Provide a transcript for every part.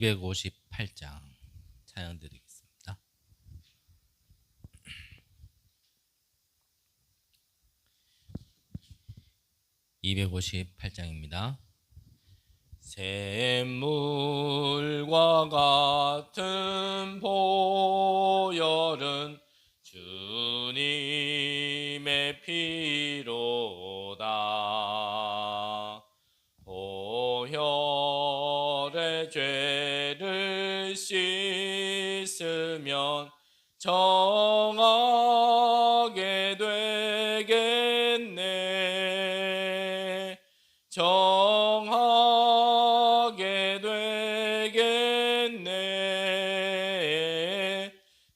258장 찬양 드리겠습니다. (258장입니다) 샘물과 같은 보혈은 주님의 피로다. 보혈의 죄를 씻으면 정하게 되겠네. 정하게 되겠네.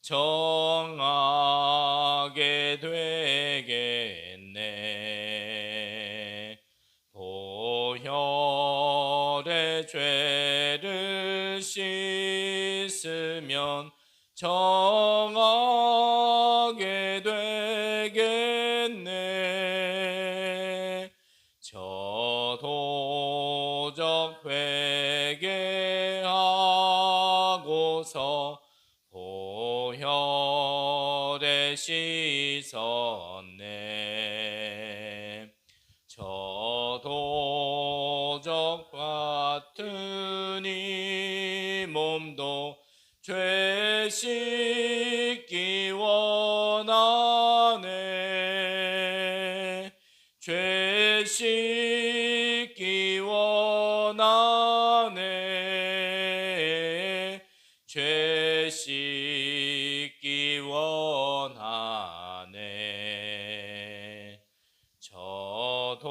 정하게 되겠네. 보혈의 죄를 씻으면 정하게 되겠네. 저도적 회개하고서 보혈에 씻었네. 저도적 같은 이 몸도 죄 씻기 원하네. 죄 씻기 원하네. 죄 씻기 원하네. 저도적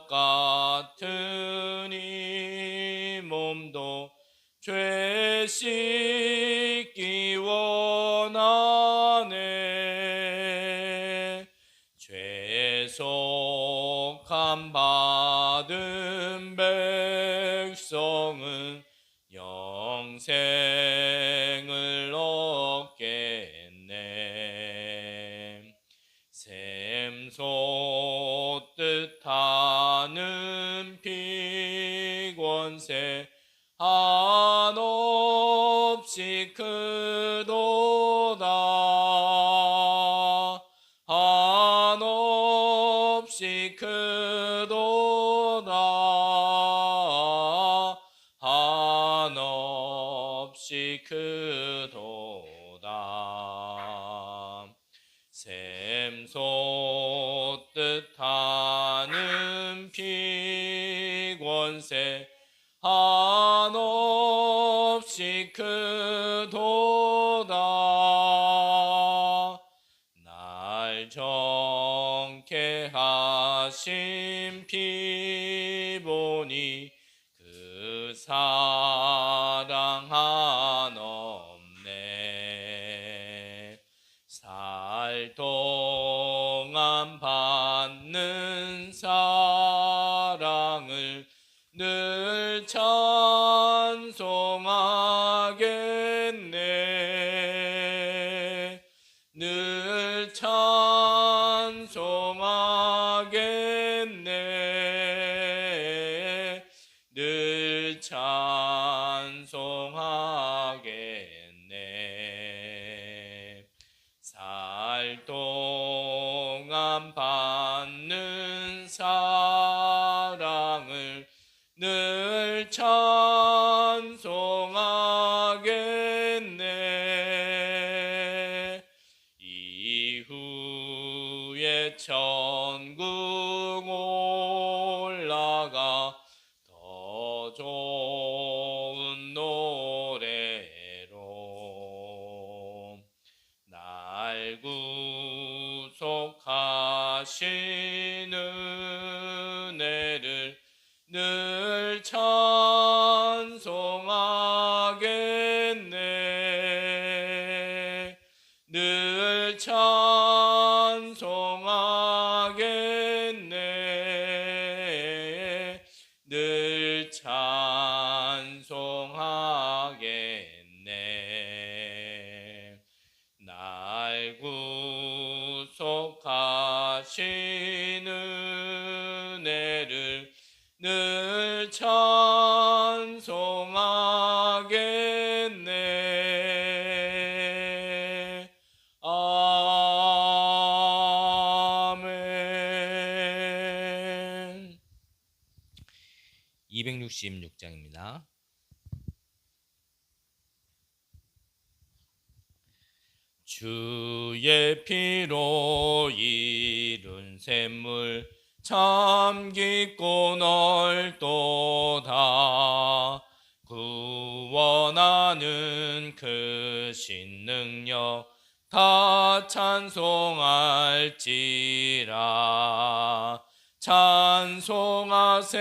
같은 이 몸도 죄 씻기 원하네. 죄속함 받은 백성은 영생을 얻겠네. 샘솟듯 하는 피권세 한없이 크도다. 한없이 크도다. 한없이 크도다. 샘솟듯 하는 피권세 한없이 크도다. 날 정케 하신 피 보니 그 사랑 한없네. 살 동안 받는 사랑을 늘 찬송하겠네. 늘 찬송하겠네. 늘 찬송하겠네. 살 동안 받는 사랑을 늘 찬송하겠네. 이후에 천국 올라가 더 좋은 노래로 날 구속하신 은혜를 늘 찬송하겠네. 늘 찬송하겠네. 늘 찬송하겠네. 날 구속하신 은혜를 늘 찬송하겠네. 주의 피로 이룬 샘물 참 깊고 넓도다. 구원하는 그 신능력 다 찬송할지라. 찬송하세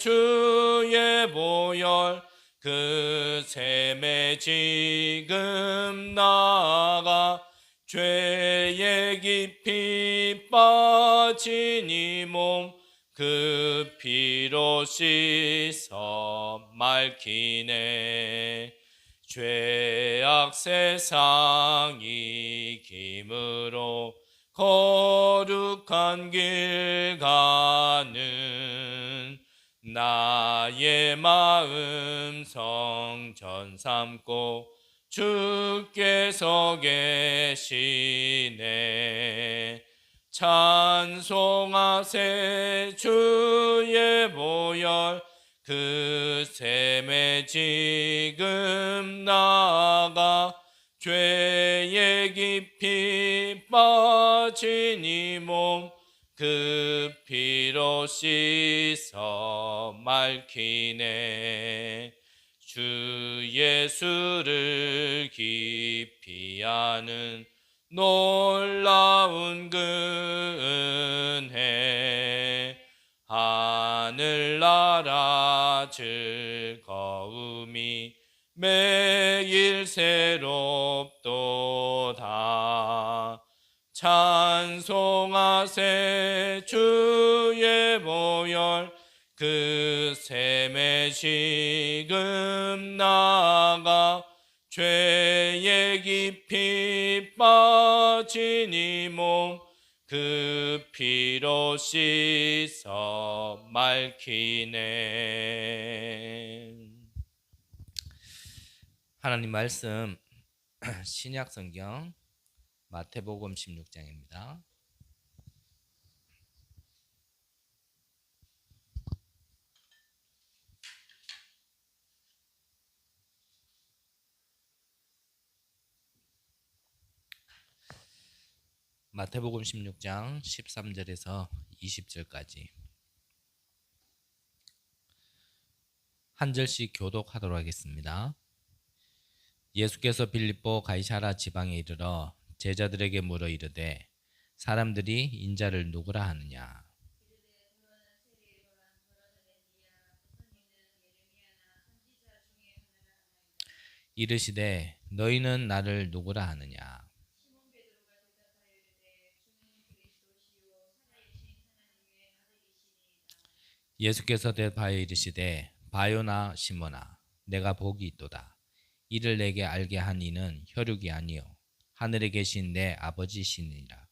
주의 보혈 그 샘에 지금 나가 죄에 깊이 빠진 이 몸 그 피로 씻어 맑히네. 죄악 세상 이김으로 거룩한 길 가는 나의 마음 성전 삼고 주께서 계시네. 찬송하세 주의 보혈 그 샘에 지금 나가 죄에 깊이 빠진 이 몸 그 피로 씻어 맑히네. 주 예수를 깊이 아는 놀라운 그 은혜 하늘나라 즐거움이 매일 새롭도다. 찬송하세 주의 보혈 그 샘에 지금 나가 죄에 깊이 빠진 이 몸 그 피로 씻어 맑히네. 하나님 말씀 신약 성경 마태복음 16장입니다. 마태복음 16장 13절에서 20절까지 한 절씩 교독하도록 하겠습니다. 예수께서 빌립보 가이사라 지방에 이르러 제자들에게 물어 이르되 사람들이 인자를 누구라 하느냐. 이르시되 너희는 나를 누구라 하느냐. 예수께서 대답하여 이르시되 바요나 시몬아 내가 복이 있도다. 이를 내게 알게 한 이는 혈육이 아니요 하늘에 계신 내 아버지시니라.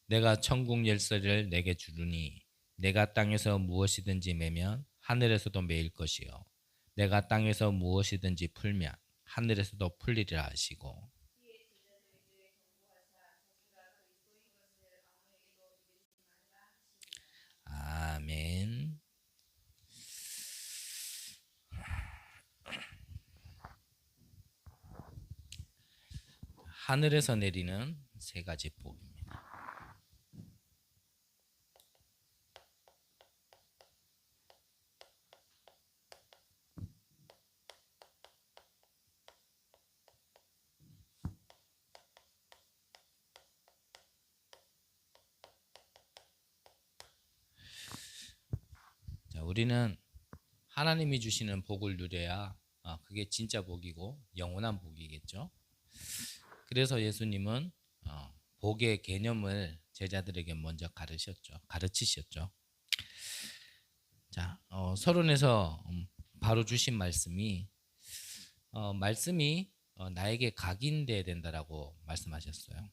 내가 천국 열쇠를 내게 주르니 내가 땅에서 무엇이든지 매면 하늘에서도 매일 것이요 내가 땅에서 무엇이든지 풀면 하늘에서도 풀리리라 하시고 아멘. 하늘에서 내리는 세 가지 복입니다. 자, 우리는 하나님이 주시는 복을 누려야 그게 진짜 복이고 영원한 복이겠죠. 그래서 예수님은 복의 개념을 제자들에게 먼저 가르치셨죠. 자, 서론에서 바로 주신 말씀이 나에게 각인돼야 된다라고 말씀하셨어요.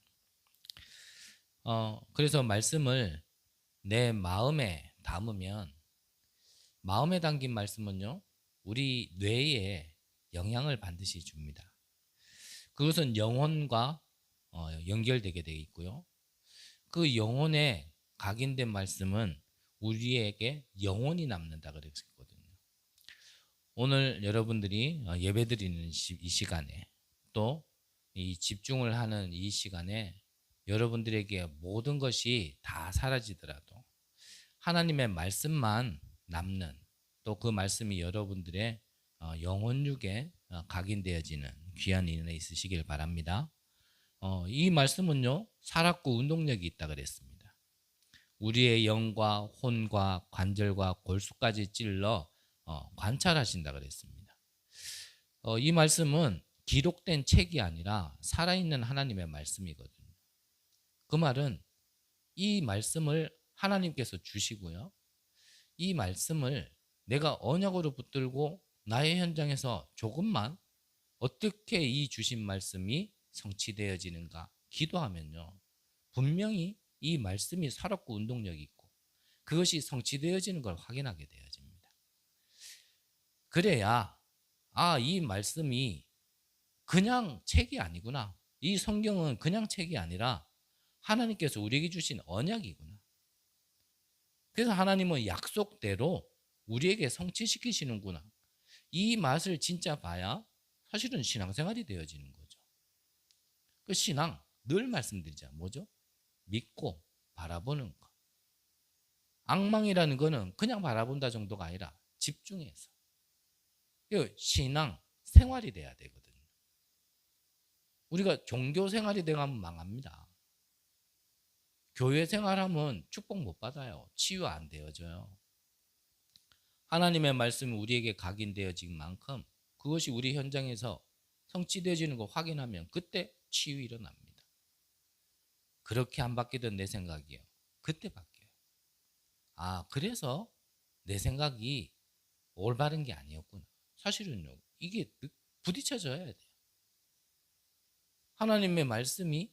그래서 말씀을 내 마음에 담으면 마음에 담긴 말씀은요 우리 뇌에 영향을 반드시 줍니다. 그것은 영혼과 연결되게 되어 있고요. 그 영혼에 각인된 말씀은 우리에게 영원히 남는다 그랬거든요. 오늘 여러분들이 예배드리는 이 시간에 또 이 집중을 하는 이 시간에 여러분들에게 모든 것이 다 사라지더라도 하나님의 말씀만 남는, 또 그 말씀이 여러분들의 영혼육에 각인되어지는 귀한 인연에 있으시길 바랍니다. 이 말씀은요, 살았고 운동력이 있다 그랬습니다. 우리의 영과 혼과 관절과 골수까지 찔러 관찰하신다 그랬습니다. 이 말씀은 기록된 책이 아니라 살아있는 하나님의 말씀이거든요. 그 말은 이 말씀을 하나님께서 주시고요, 이 말씀을 내가 언약으로 붙들고 나의 현장에서 조금만 어떻게 이 주신 말씀이 성취되어지는가 기도하면요, 분명히 이 말씀이 살았고 운동력이 있고 그것이 성취되어지는 걸 확인하게 되어집니다. 그래야 이 말씀이 그냥 책이 아니구나, 이 성경은 그냥 책이 아니라 하나님께서 우리에게 주신 언약이구나. 그래서 하나님은 약속대로 우리에게 성취시키시는구나, 이 맛을 진짜 봐야 사실은 신앙생활이 되어지는 거죠. 그 신앙 늘 말씀드리자, 뭐죠? 믿고 바라보는 것. 앙망이라는 거는 그냥 바라본다 정도가 아니라 집중해서. 신앙 생활이 돼야 되거든요. 우리가 종교 생활이 돼가면 망합니다. 교회 생활하면 축복 못 받아요. 치유 안 되어져요. 하나님의 말씀이 우리에게 각인되어진 만큼 그것이 우리 현장에서 성취되어지는 거 확인하면 그때 치유 일어납니다. 그렇게 안 바뀌던 내 생각이요, 그때 바뀌어요. 그래서 내 생각이 올바른 게 아니었구나. 사실은요, 이게 부딪혀져야 돼요. 하나님의 말씀이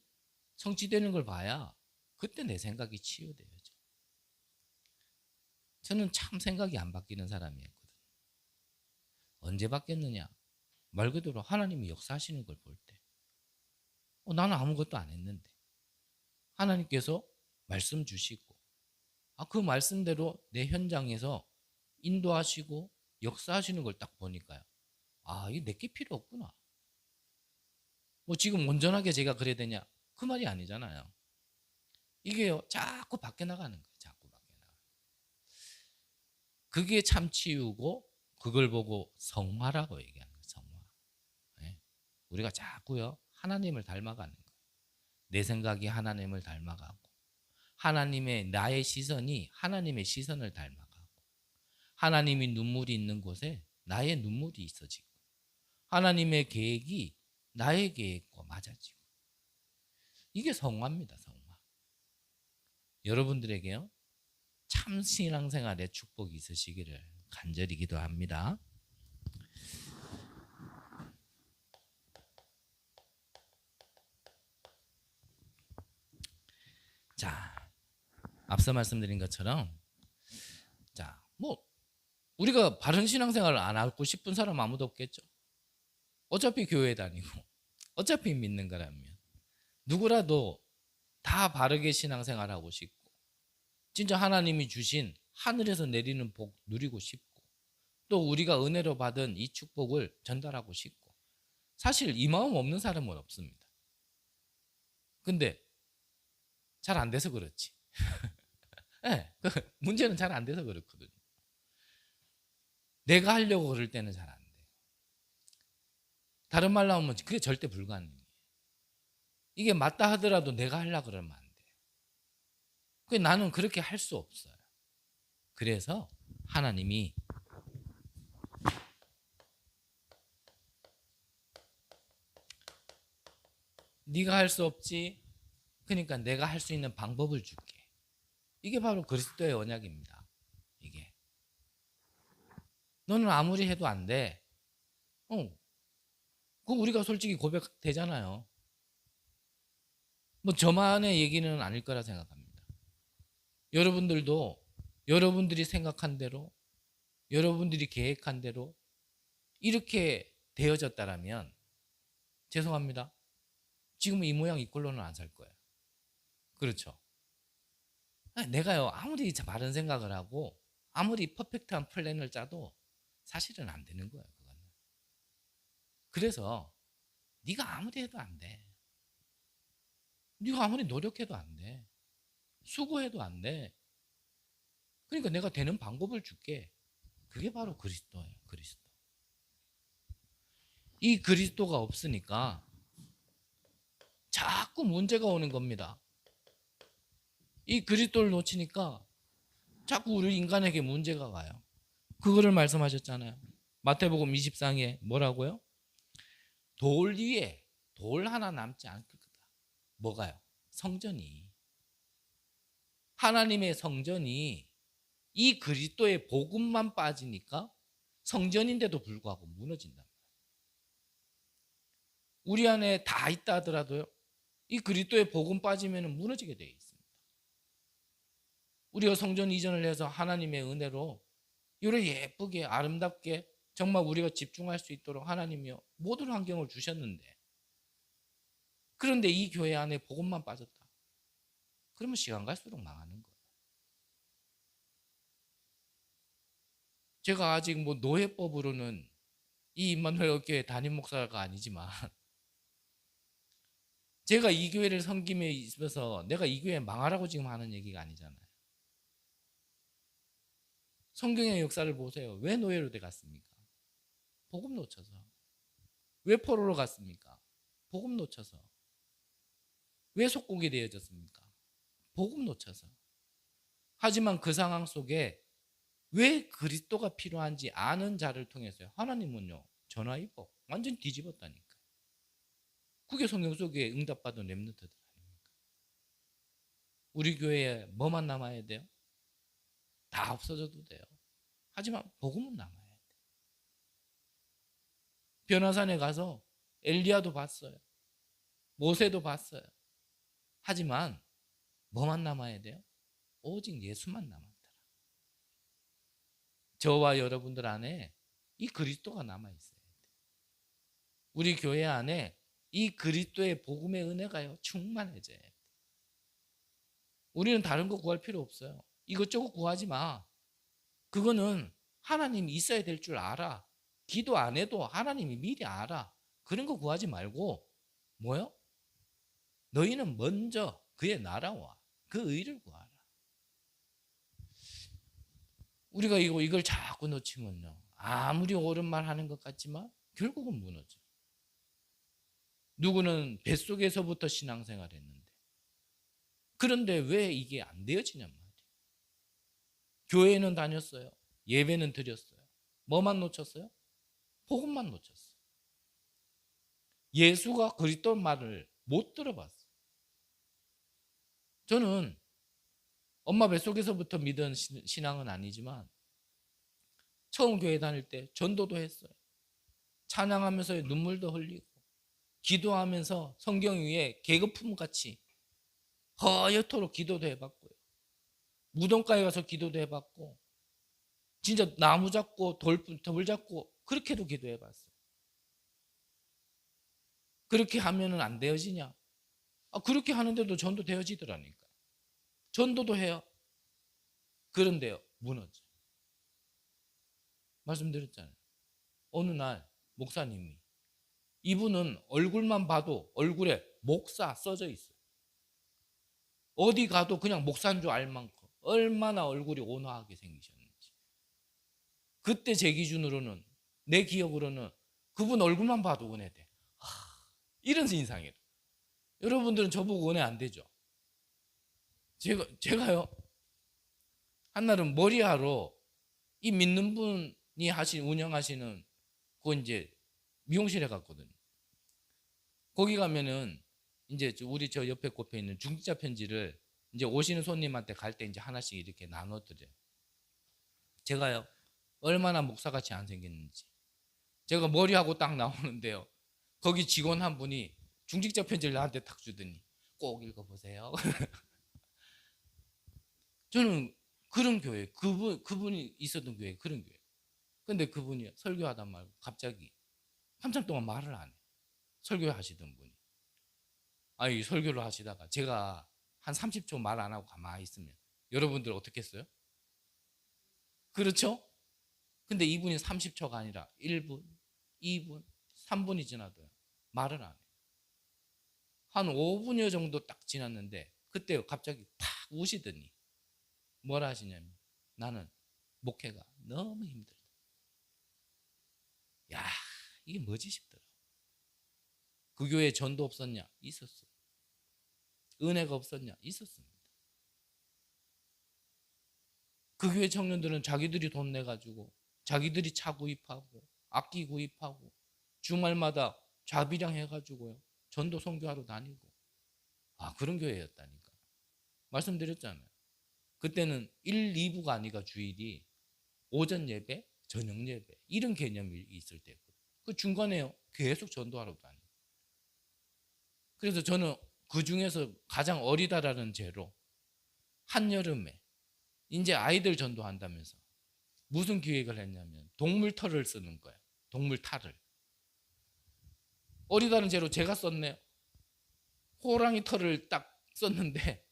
성취되는 걸 봐야 그때 내 생각이 치유되어져. 저는 참 생각이 안 바뀌는 사람이었거든요. 언제 바뀌었느냐? 말 그대로 하나님이 역사하시는 걸 볼 때. 나는 아무것도 안 했는데 하나님께서 말씀 주시고 그 말씀대로 내 현장에서 인도하시고 역사하시는 걸 딱 보니까요, 이게 내게 필요 없구나. 지금 온전하게 제가 그래야 되냐? 그 말이 아니잖아요. 이게요, 자꾸 밖에 나가는 거예요. 자꾸 밖에 나가는 거예요. 그게 참 치유고, 그걸 보고 성화라고 얘기하는 거예요. 성화. 네? 우리가 자꾸요, 하나님을 닮아가는 거예요. 내 생각이 하나님을 닮아가고, 하나님의 나의 시선이 하나님의 시선을 닮아가고, 하나님이 눈물이 있는 곳에 나의 눈물이 있어지고, 하나님의 계획이 나의 계획과 맞아지고, 이게 성화입니다. 성화. 여러분들에게요, 참 신앙생활에 축복이 있으시기를 간절히 기도합니다. 자, 앞서 말씀드린 것처럼, 우리가 바른 신앙생활을 안 하고 싶은 사람 아무도 없겠죠. 어차피 교회 다니고 어차피 믿는 거라면 누구라도 다 바르게 신앙생활하고 싶고, 진짜 하나님이 주신 하늘에서 내리는 복 누리고 싶고, 또 우리가 은혜로 받은 이 축복을 전달하고 싶고, 사실 이 마음 없는 사람은 없습니다. 근데 잘 안 돼서 그렇지. 네, 문제는 잘 안 돼서 그렇거든요. 내가 하려고 그럴 때는 잘 안 돼요. 다른 말로 하면 그게 절대 불가능해요. 이게 맞다 하더라도 내가 하려고 그러면 안 돼요. 나는 그렇게 할 수 없어요. 그래서 하나님이 네가 할 수 없지, 그러니까 내가 할 수 있는 방법을 줄게. 이게 바로 그리스도의 언약입니다. 이게 너는 아무리 해도 안 돼. 그 우리가 솔직히 고백되잖아요. 저만의 얘기는 아닐 거라 생각합니다. 여러분들도 여러분들이 생각한 대로, 여러분들이 계획한 대로 이렇게 되어졌다라면 죄송합니다, 지금 이 모양 이 꼴로는 안 살 거예요. 그렇죠? 내가요 아무리 바른 생각을 하고 아무리 퍼펙트한 플랜을 짜도 사실은 안 되는 거예요. 그거는. 그래서 네가 아무리 해도 안 돼. 네가 아무리 노력해도 안 돼. 수고해도 안 돼. 그러니까 내가 되는 방법을 줄게. 그게 바로 그리스도예요. 그리스도. 이 그리스도가 없으니까 자꾸 문제가 오는 겁니다. 이 그리스도를 놓치니까 자꾸 우리 인간에게 문제가 가요. 그거를 말씀하셨잖아요. 마태복음 24장에 뭐라고요? 돌 위에 돌 하나 남지 않을 거다. 뭐가요? 성전이. 하나님의 성전이 이 그리스도의 복음만 빠지니까 성전인데도 불구하고 무너진다. 우리 안에 다 있다 하더라도요. 이 그리스도의 복음 빠지면 무너지게 되어 있습니다. 우리가 성전 이전을 해서 하나님의 은혜로 이렇게 예쁘게 아름답게 정말 우리가 집중할 수 있도록 하나님이요 모든 환경을 주셨는데 그런데 이 교회 안에 복음만 빠졌다. 그러면 시간 갈수록 망하는 거예요. 제가 아직 뭐 노예법으로는 이 임마누엘 교회 담임 목사가 아니지만 제가 이 교회를 섬김에 있어서 내가 이 교회 망하라고 지금 하는 얘기가 아니잖아요. 성경의 역사를 보세요. 왜 노예로 돼 갔습니까? 복음 놓쳐서. 왜 포로로 갔습니까? 복음 놓쳐서. 왜 속국이 되어졌습니까? 복음 놓쳐서. 하지만 그 상황 속에 왜 그리스도가 필요한지 아는 자를 통해서요. 하나님은요. 전화위복 완전 뒤집었다니까. 그게 성경 속에 응답받은 렘넌트들 아닙니까? 우리 교회에 뭐만 남아야 돼요? 다 없어져도 돼요. 하지만 복음은 남아야 돼. 변화산에 가서 엘리야도 봤어요. 모세도 봤어요. 하지만 뭐만 남아야 돼요? 오직 예수만 남았더라. 저와 여러분들 안에 이 그리스도가 남아 있어야 돼. 우리 교회 안에 이 그리스도의 복음의 은혜가요 충만해져야 돼. 우리는 다른 거 구할 필요 없어요. 이것저것 구하지 마. 그거는 하나님이 있어야 될 줄 알아. 기도 안 해도 하나님이 미리 알아. 그런 거 구하지 말고 뭐요? 너희는 먼저 그의 나라와 그 의를 구하라. 우리가 이걸 자꾸 놓치면요. 아무리 옳은 말 하는 것 같지만 결국은 무너져. 누구는 뱃속에서부터 신앙생활 했는데 그런데 왜 이게 안 되어지냔 말이에요. 교회는 다녔어요. 예배는 드렸어요. 뭐만 놓쳤어요? 복음만 놓쳤어요. 예수가 그리스도 말을 못 들어봤어요. 저는 엄마 뱃속에서부터 믿은 신앙은 아니지만 처음 교회 다닐 때 전도도 했어요. 찬양하면서 눈물도 흘리고 기도하면서 성경 위에 계급품 같이 허옇도록 기도도 해봤고요. 무덤가에 가서 기도도 해봤고 진짜 나무 잡고 돌 잡고 그렇게도 기도해봤어요. 그렇게 하면은 안 되어지냐? 그렇게 하는데도 전도 되어지더라니까. 전도도 해요. 그런데요 무너져. 말씀드렸잖아요. 어느 날 목사님이 이분은 얼굴만 봐도 얼굴에 목사 써져 있어요. 어디 가도 그냥 목사인 줄 알 만큼 얼마나 얼굴이 온화하게 생기셨는지. 그때 제 기준으로는 내 기억으로는 그분 얼굴만 봐도 은혜돼. 이런 인상이에요. 여러분들은 저보고 은혜 안 되죠? 제가요 한날은 머리하러 이 믿는 분이 운영하시는 그 이제 미용실에 갔거든요. 거기 가면은 이제 우리 저 옆에 꼽혀 있는 중지자 편지를 이제 오시는 손님한테 갈 때 이제 하나씩 이렇게 나눠드려요. 제가요 얼마나 목사같이 안 생겼는지 제가 머리하고 딱 나오는데요. 거기 직원 한 분이 중직자 편지를 나한테 탁 주더니 꼭 읽어보세요. 저는 그런 교회, 그분이 있었던 교회, 그런 교회. 근데 그분이 설교하다 말고 갑자기 한참 동안 말을 안 해. 설교하시던 분이. 설교를 하시다가 제가 한 30초 말 안 하고 가만히 있으면 여러분들 어떻게 했어요? 그렇죠? 근데 이분이 30초가 아니라 1분, 2분, 3분이 지나도요. 말을 안 해요. 한 5분여 정도 딱 지났는데 그때 갑자기 탁 우시더니 뭐라 하시냐면 나는 목회가 너무 힘들다. 야, 이게 뭐지 싶더라. 그 교회에 전도 없었냐? 있었어. 은혜가 없었냐? 있었습니다. 그 교회 청년들은 자기들이 돈 내가지고 자기들이 차 구입하고 악기 구입하고 주말마다 자비량 해가지고요. 전도 선교하러 다니고 그런 교회였다니까. 말씀드렸잖아요. 그때는 1, 2부가 아니라 주일이 오전 예배, 저녁 예배 이런 개념이 있을 때고 그 중간에요. 계속 전도하러 다니고. 그래서 저는 그 중에서 가장 어리다라는 죄로 한여름에 이제 아이들 전도한다면서 무슨 기획을 했냐면 동물 털을 쓰는 거예요. 동물 탈을. 어리다는 죄로 제가 썼네요. 호랑이 털을 딱 썼는데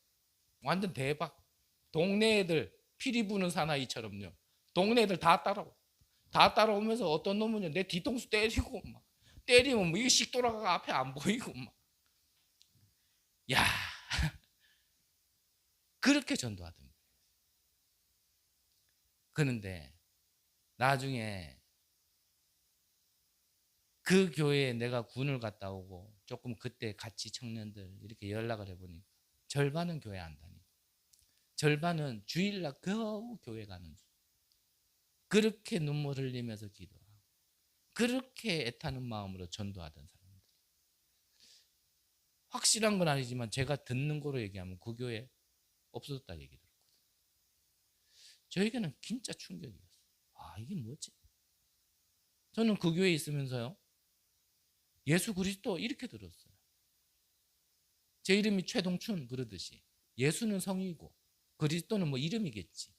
완전 대박. 동네 애들 피리 부는 사나이처럼요. 동네 애들 다 따라오면서 어떤 놈은요 내 뒤통수 때리고 막 때리면 뭐 이게 씩 돌아가가 앞에 안 보이고 막. 야, 그렇게 전도하던 거예요. 그런데 나중에 그 교회에 내가 군을 갔다 오고 조금 그때 같이 청년들 이렇게 연락을 해보니까 절반은 교회 안 다니고 절반은 주일날 겨우 교회 가는 중. 그렇게 눈물 흘리면서 기도하고 그렇게 애타는 마음으로 전도하던 사람들. 확실한 건 아니지만 제가 듣는 거로 얘기하면 그 교회 없어졌다 얘기 들었거든요. 저에게는 진짜 충격이었어요. 이게 뭐지? 저는 그 교회에 있으면서요 예수 그리스도 이렇게 들었어요. 제 이름이 최동춘 그러듯이 예수는 성이고 그리스도는 뭐 이름이겠지.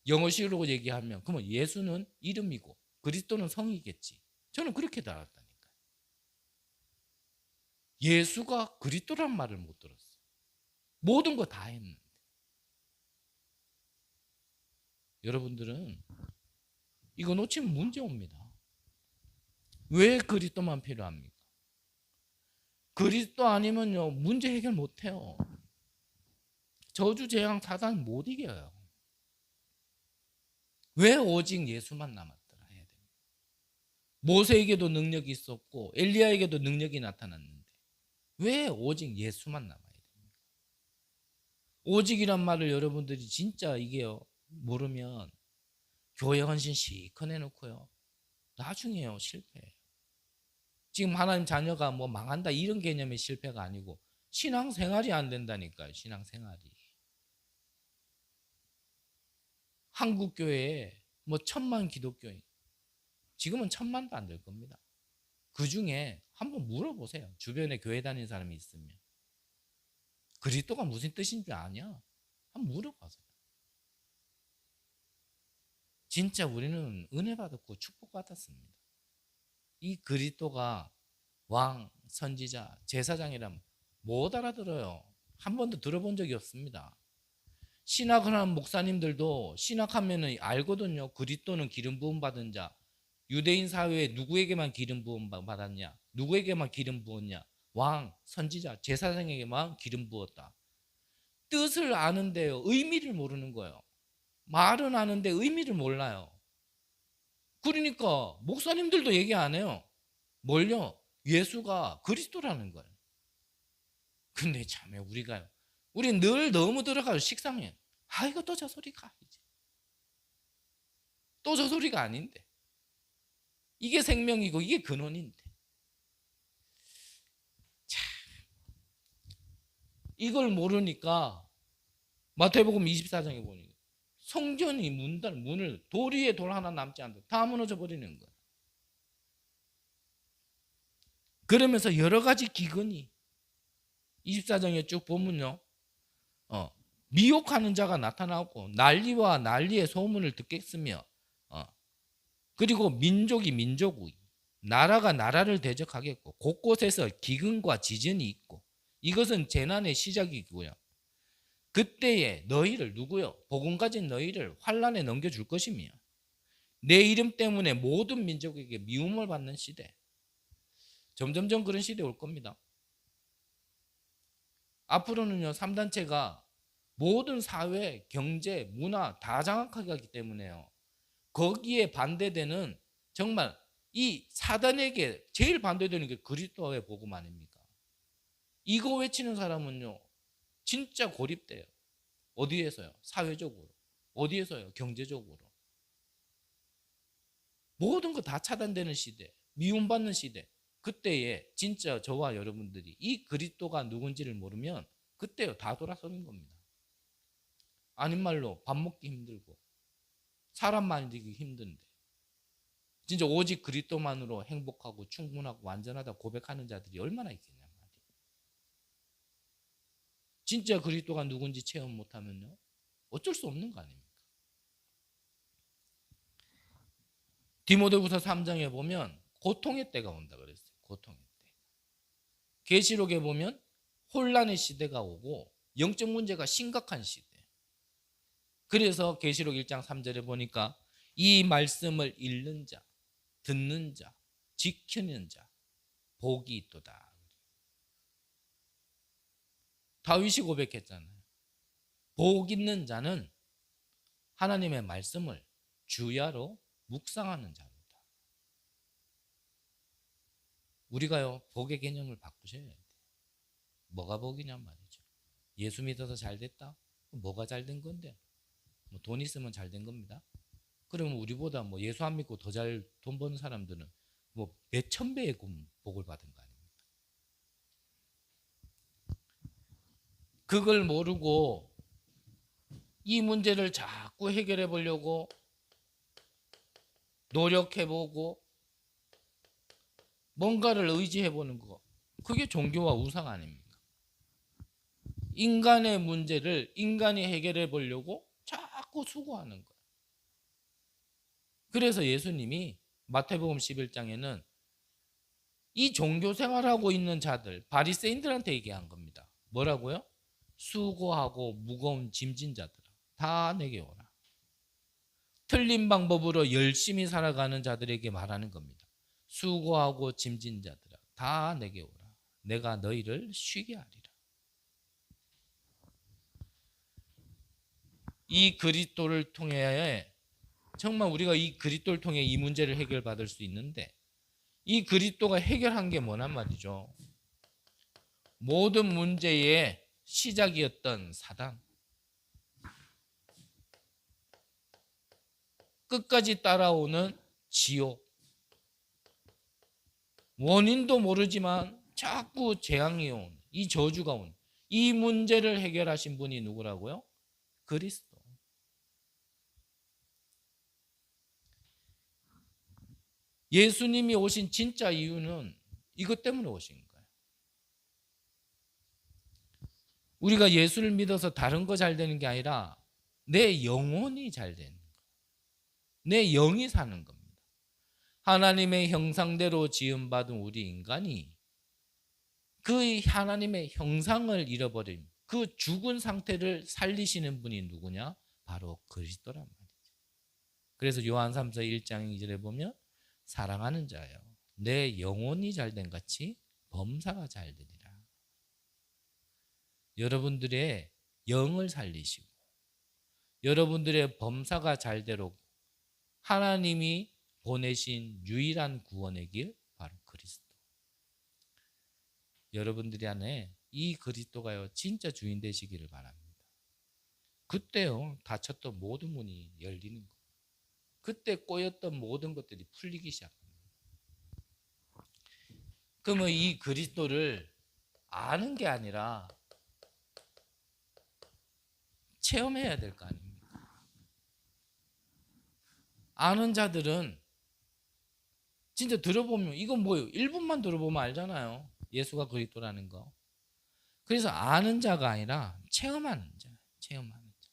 영어식으로 얘기하면 그러면 예수는 이름이고 그리스도는 성이겠지. 저는 그렇게 달았다니까요. 예수가 그리스도란 말을 못 들었어요. 모든 거 다 했는데. 여러분들은 이거 놓치면 문제 옵니다. 왜 그리스도만 필요합니까? 그리스도 아니면요 문제 해결 못해요. 저주 재앙 사단 못 이겨요. 왜 오직 예수만 남았더라 해야 됩니다. 모세에게도 능력이 있었고 엘리야에게도 능력이 나타났는데 왜 오직 예수만 남아야 됩니까? 오직이란 말을 여러분들이 진짜 이게요 모르면 교회 헌신 시커 내놓고요 나중에요 실패해요. 지금 하나님 자녀가 뭐 망한다 이런 개념의 실패가 아니고 신앙생활이 안 된다니까요. 신앙생활이. 한국 교회에 뭐 1,000만 기독교인 지금은 1,000만도 안 될 겁니다. 그 중에 한번 물어보세요. 주변에 교회 다니는 사람이 있으면 그리스도가 무슨 뜻인지 아냐? 한번 물어보세요. 진짜 우리는 은혜 받았고 축복 받았습니다. 이 그리스도가 왕, 선지자, 제사장이라면 못 알아들어요. 한 번도 들어본 적이 없습니다. 신학을 하는 목사님들도 신학하면은 알거든요. 그리스도는 기름 부음 받은 자. 유대인 사회에 누구에게만 기름 부음 받았냐? 누구에게만 기름 부었냐? 왕, 선지자, 제사장에게만 기름 부었다. 뜻을 아는데요. 의미를 모르는 거예요. 말은 아는데 의미를 몰라요. 그러니까 목사님들도 얘기 안 해요. 뭘요? 예수가 그리스도라는 거예요. 근데 참에 우리가요. 우리 늘 너무 들어가요. 식상해. 이거 또 저 소리가 아니지. 또 저 소리가 아닌데. 이게 생명이고 이게 근원인데. 참. 이걸 모르니까 마태복음 24장에 보니까 성전이 문을 돌 위에 돌 하나 남지 않도록 다 무너져 버리는 거예요. 그러면서 여러 가지 기근이 24장에 쭉 보면요. 미혹하는 자가 나타나고 난리와 난리의 소문을 듣겠으며 그리고 민족이 민족의 나라가 나라를 대적하겠고 곳곳에서 기근과 지진이 있고 이것은 재난의 시작이고요. 그때에 너희를 누구요? 복음 가진 너희를 환란에 넘겨줄 것이며 내 이름 때문에 모든 민족에게 미움을 받는 시대. 점점점 그런 시대 올 겁니다. 앞으로는요 3단체가 모든 사회, 경제, 문화 다 장악하게 하기 때문에요. 거기에 반대되는 정말 이 사단에게 제일 반대되는 게 그리스도의 복음 아닙니까? 이거 외치는 사람은요 진짜 고립돼요. 어디에서요? 사회적으로. 어디에서요? 경제적으로. 모든 거 다 차단되는 시대, 미움받는 시대. 그때에 진짜 저와 여러분들이 이 그리스도가 누군지를 모르면 그때요 다 돌아서는 겁니다. 아닌 말로 밥 먹기 힘들고 사람 만들기 힘든데 진짜 오직 그리스도만으로 행복하고 충분하고 완전하다 고백하는 자들이 얼마나 있겠냐 말이에요. 진짜 그리스도가 누군지 체험 못하면요 어쩔 수 없는 거 아닙니까? 디모데후서 3장에 보면 고통의 때가 온다 그랬어요. 고통의 때. 계시록에 보면 혼란의 시대가 오고 영적 문제가 심각한 시대. 그래서 계시록 1장 3절에 보니까 이 말씀을 읽는 자, 듣는 자, 지키는 자 복이 있도다. 다윗이 고백했잖아요. 복 있는 자는 하나님의 말씀을 주야로 묵상하는 자로다. 우리가요 복의 개념을 바꾸셔야 돼요. 뭐가 복이냐 말이죠. 예수 믿어서 잘 됐다? 뭐가 잘 된 건데? 뭐 돈 있으면 잘 된 겁니다. 그러면 우리보다 뭐 예수 안 믿고 더 잘 돈 버는 사람들은 뭐 몇천 배의 복을 받은 거 아닙니까? 그걸 모르고 이 문제를 자꾸 해결해 보려고 노력해 보고 뭔가를 의지해 보는 거. 그게 종교와 우상 아닙니까? 인간의 문제를 인간이 해결해 보려고 자꾸 수고하는 거예요. 그래서 예수님이 마태복음 11장에는 이 종교 생활하고 있는 자들, 바리새인들한테 얘기한 겁니다. 뭐라고요? 수고하고 무거운 짐진 자들아, 다 내게 오라. 틀린 방법으로 열심히 살아가는 자들에게 말하는 겁니다. 수고하고 짐진 자들아, 다 내게 오라. 내가 너희를 쉬게 하리라. 이 그리스도를 통해 정말 우리가 이 그리스도를 통해 이 문제를 해결받을 수 있는데 이 그리스도가 해결한 게 뭐란 말이죠. 모든 문제의 시작이었던 사단, 끝까지 따라오는 지옥, 원인도 모르지만 자꾸 재앙이 온, 이 저주가 온, 이 문제를 해결하신 분이 누구라고요? 그리스도. 예수님이 오신 진짜 이유는 이것 때문에 오신 거예요. 우리가 예수를 믿어서 다른 거 잘 되는 게 아니라 내 영혼이 잘 되는 거예요. 내 영이 사는 겁니다. 하나님의 형상대로 지음받은 우리 인간이 그 하나님의 형상을 잃어버린 그 죽은 상태를 살리시는 분이 누구냐? 바로 그리스도란 말이죠. 그래서 요한 3서 1장 2절에 보면 사랑하는 자여 내 영혼이 잘된 같이 범사가 잘 되리라. 여러분들의 영을 살리시고 여러분들의 범사가 잘 되도록 하나님이 보내신 유일한 구원의 길 바로 그리스도. 여러분들이 안에 이 그리스도가요 진짜 주인 되시기를 바랍니다. 그때요 닫혔던 모든 문이 열리는 거예요. 그때 꼬였던 모든 것들이 풀리기 시작합니다. 그러면 이 그리스도를 아는 게 아니라 체험해야 될 거 아닙니까? 아는 자들은 진짜 들어보면 이건 뭐예요? 1분만 들어보면 알잖아요. 예수가 그리스도라는 거. 그래서 아는 자가 아니라 체험하는 자. 체험하는 자.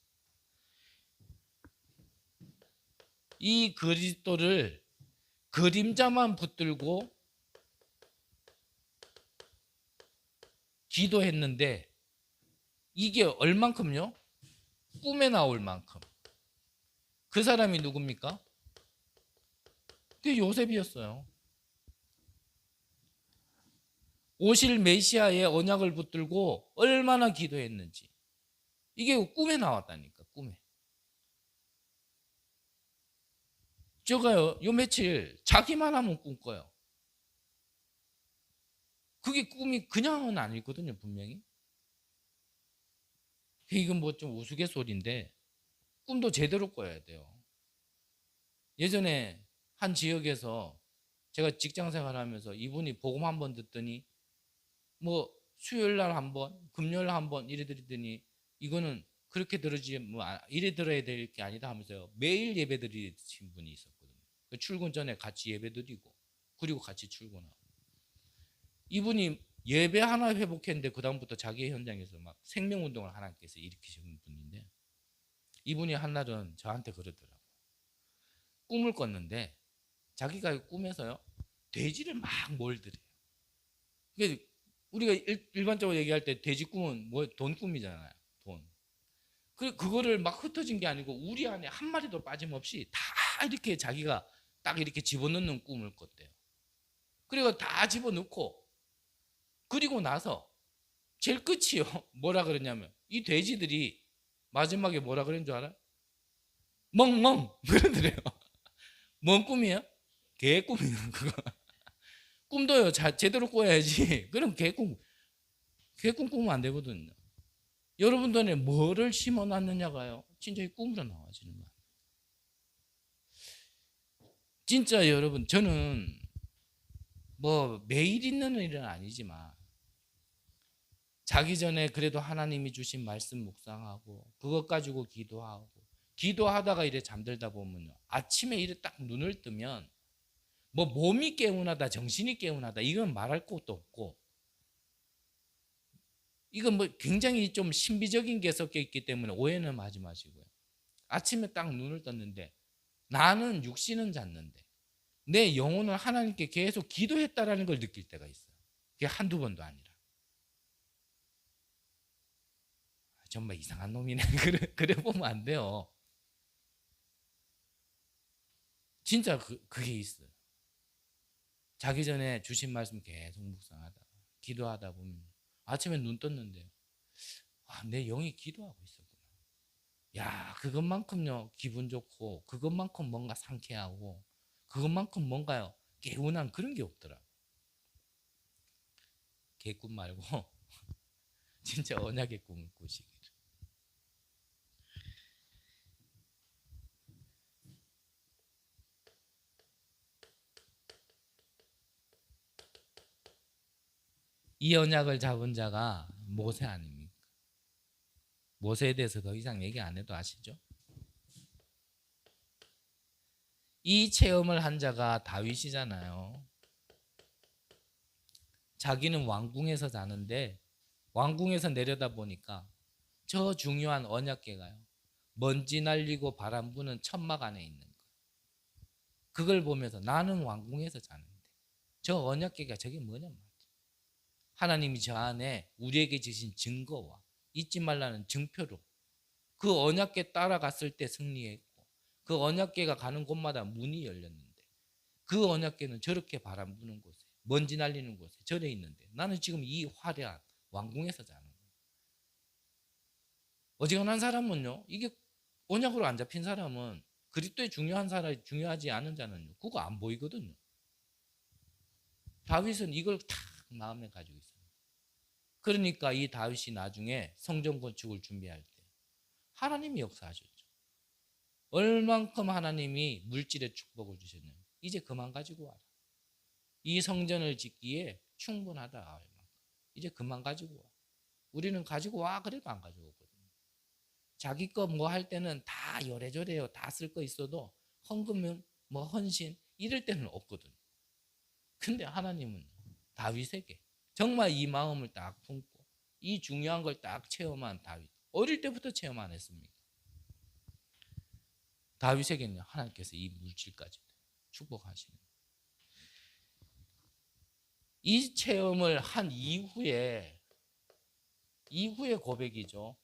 이 그리스도를 그림자만 붙들고 기도했는데 이게 얼만큼요? 꿈에 나올 만큼. 그 사람이 누굽니까? 그게 요셉이었어요. 오실 메시아의 언약을 붙들고 얼마나 기도했는지. 이게 꿈에 나왔다니까, 꿈에. 제가요, 요 며칠 자기만 하면 꿈 꿔요. 그게 꿈이 그냥은 아니거든요, 분명히. 이건 뭐 좀 우스갯소리인데 꿈도 제대로 꿔야 돼요. 예전에 한 지역에서 제가 직장 생활하면서 이분이 복음 한 번 듣더니 뭐 수요일 날 한 번, 금요일 한 번 이래 드리더니 이거는 그렇게 들으지 뭐 이래 들어야 될 게 아니다 하면서요. 매일 예배 드리신 분이 있었거든요. 출근 전에 같이 예배 드리고 그리고 같이 출근하고. 이분이 예배 하나 회복했는데 그다음부터 자기 현장에서 막 생명운동을 하나님께서 일으키신 분인데 이분이 한날은 저한테 그러더라고요. 꿈을 꿨는데 자기가 꿈에서요. 돼지를 막 몰더래요. 그러니까 우리가 일반적으로 얘기할 때 돼지 꿈은 뭐 돈 꿈이잖아요. 돈. 그거를 막 흩어진 게 아니고 우리 안에 한 마리도 빠짐없이 다 이렇게 자기가 딱 이렇게 집어넣는 꿈을 꿨대요. 그리고 다 집어넣고 그리고 나서 제일 끝이요. 뭐라 그러냐면 이 돼지들이 마지막에 뭐라 그런 줄 알아? 멍멍 그러더래요. 뭔 꿈이에요? 개 꿈이에요. 그거. 꿈도요. 제대로 꿔야지. 그럼 개꿈 꾸면 안 되거든요. 여러분들에 뭐를 심어놨느냐가요. 진짜 이 꿈으로 나와지는 거예요. 진짜 여러분 저는 뭐 매일 있는 일은 아니지만 자기 전에 그래도 하나님이 주신 말씀 묵상하고 그것 가지고 기도하고 기도하다가 이래 잠들다 보면요. 아침에 이래 딱 눈을 뜨면 뭐 몸이 개운하다 정신이 개운하다 이건 말할 것도 없고 이건 뭐 굉장히 좀 신비적인 게 섞여 있기 때문에 오해는 하지 마시고요. 아침에 딱 눈을 떴는데 나는 육신은 잤는데 내 영혼은 하나님께 계속 기도했다라는 걸 느낄 때가 있어요. 그게 한두 번도 아니라. 정말 이상한 놈이네. 그래 보면 안 돼요. 진짜 그게 있어요. 자기 전에 주신 말씀 계속 묵상하다가 기도하다 보면 아침에 눈 떴는데 내 영이 기도하고 있었구나. 야, 그것만큼요 기분 좋고 그것만큼 뭔가 상쾌하고 그것만큼 뭔가요 개운한 그런 게 없더라고. 개꿈 말고 진짜 언약의 꿈을 꾸시기를. 이 언약을 잡은 자가 모세 아닙니까? 모세에 대해서 더 이상 얘기 안 해도 아시죠? 이 체험을 한 자가 다윗이잖아요. 자기는 왕궁에서 자는데 왕궁에서 내려다 보니까 저 중요한 언약궤가요. 먼지 날리고 바람 부는 천막 안에 있는 거. 그걸 보면서 나는 왕궁에서 자는데 저 언약궤가 저게 뭐냐 말이야. 하나님이 저 안에 우리에게 주신 증거와 잊지 말라는 증표로 그 언약궤 따라갔을 때 승리했고 그 언약궤가 가는 곳마다 문이 열렸는데 그 언약궤는 저렇게 바람 부는 곳에 먼지 날리는 곳에 절에 있는데 나는 지금 이 화려한 왕궁에서 자는 거예요. 어지간한 사람은요 이게 언약으로 안 잡힌 사람은 그리스도의 중요한 사람 중요하지 않은 자는요 그거 안 보이거든요. 다윗은 이걸 탁 마음에 가지고 있어요. 그러니까 이 다윗이 나중에 성전 건축을 준비할 때 하나님이 역사하셨죠. 얼만큼 하나님이 물질의 축복을 주셨냐면 이제 그만 가지고 와라. 이 성전을 짓기에 충분하다. 이제 그만 가지고 와. 우리는 가지고 와 그래도 안 가지고 오거든요. 자기 거 뭐 할 때는 다 요래저래요. 다 쓸 거 있어도 헌금 뭐 헌신 이럴 때는 없거든요. 근데 하나님은 다윗에게 정말 이 마음을 딱 품고 이 중요한 걸 딱 체험한 다윗. 어릴 때부터 체험 안 했습니까? 다윗에게는 하나님께서 이 물질까지 축복하시는. 이 체험을 한 이후에 이후의 고백이죠.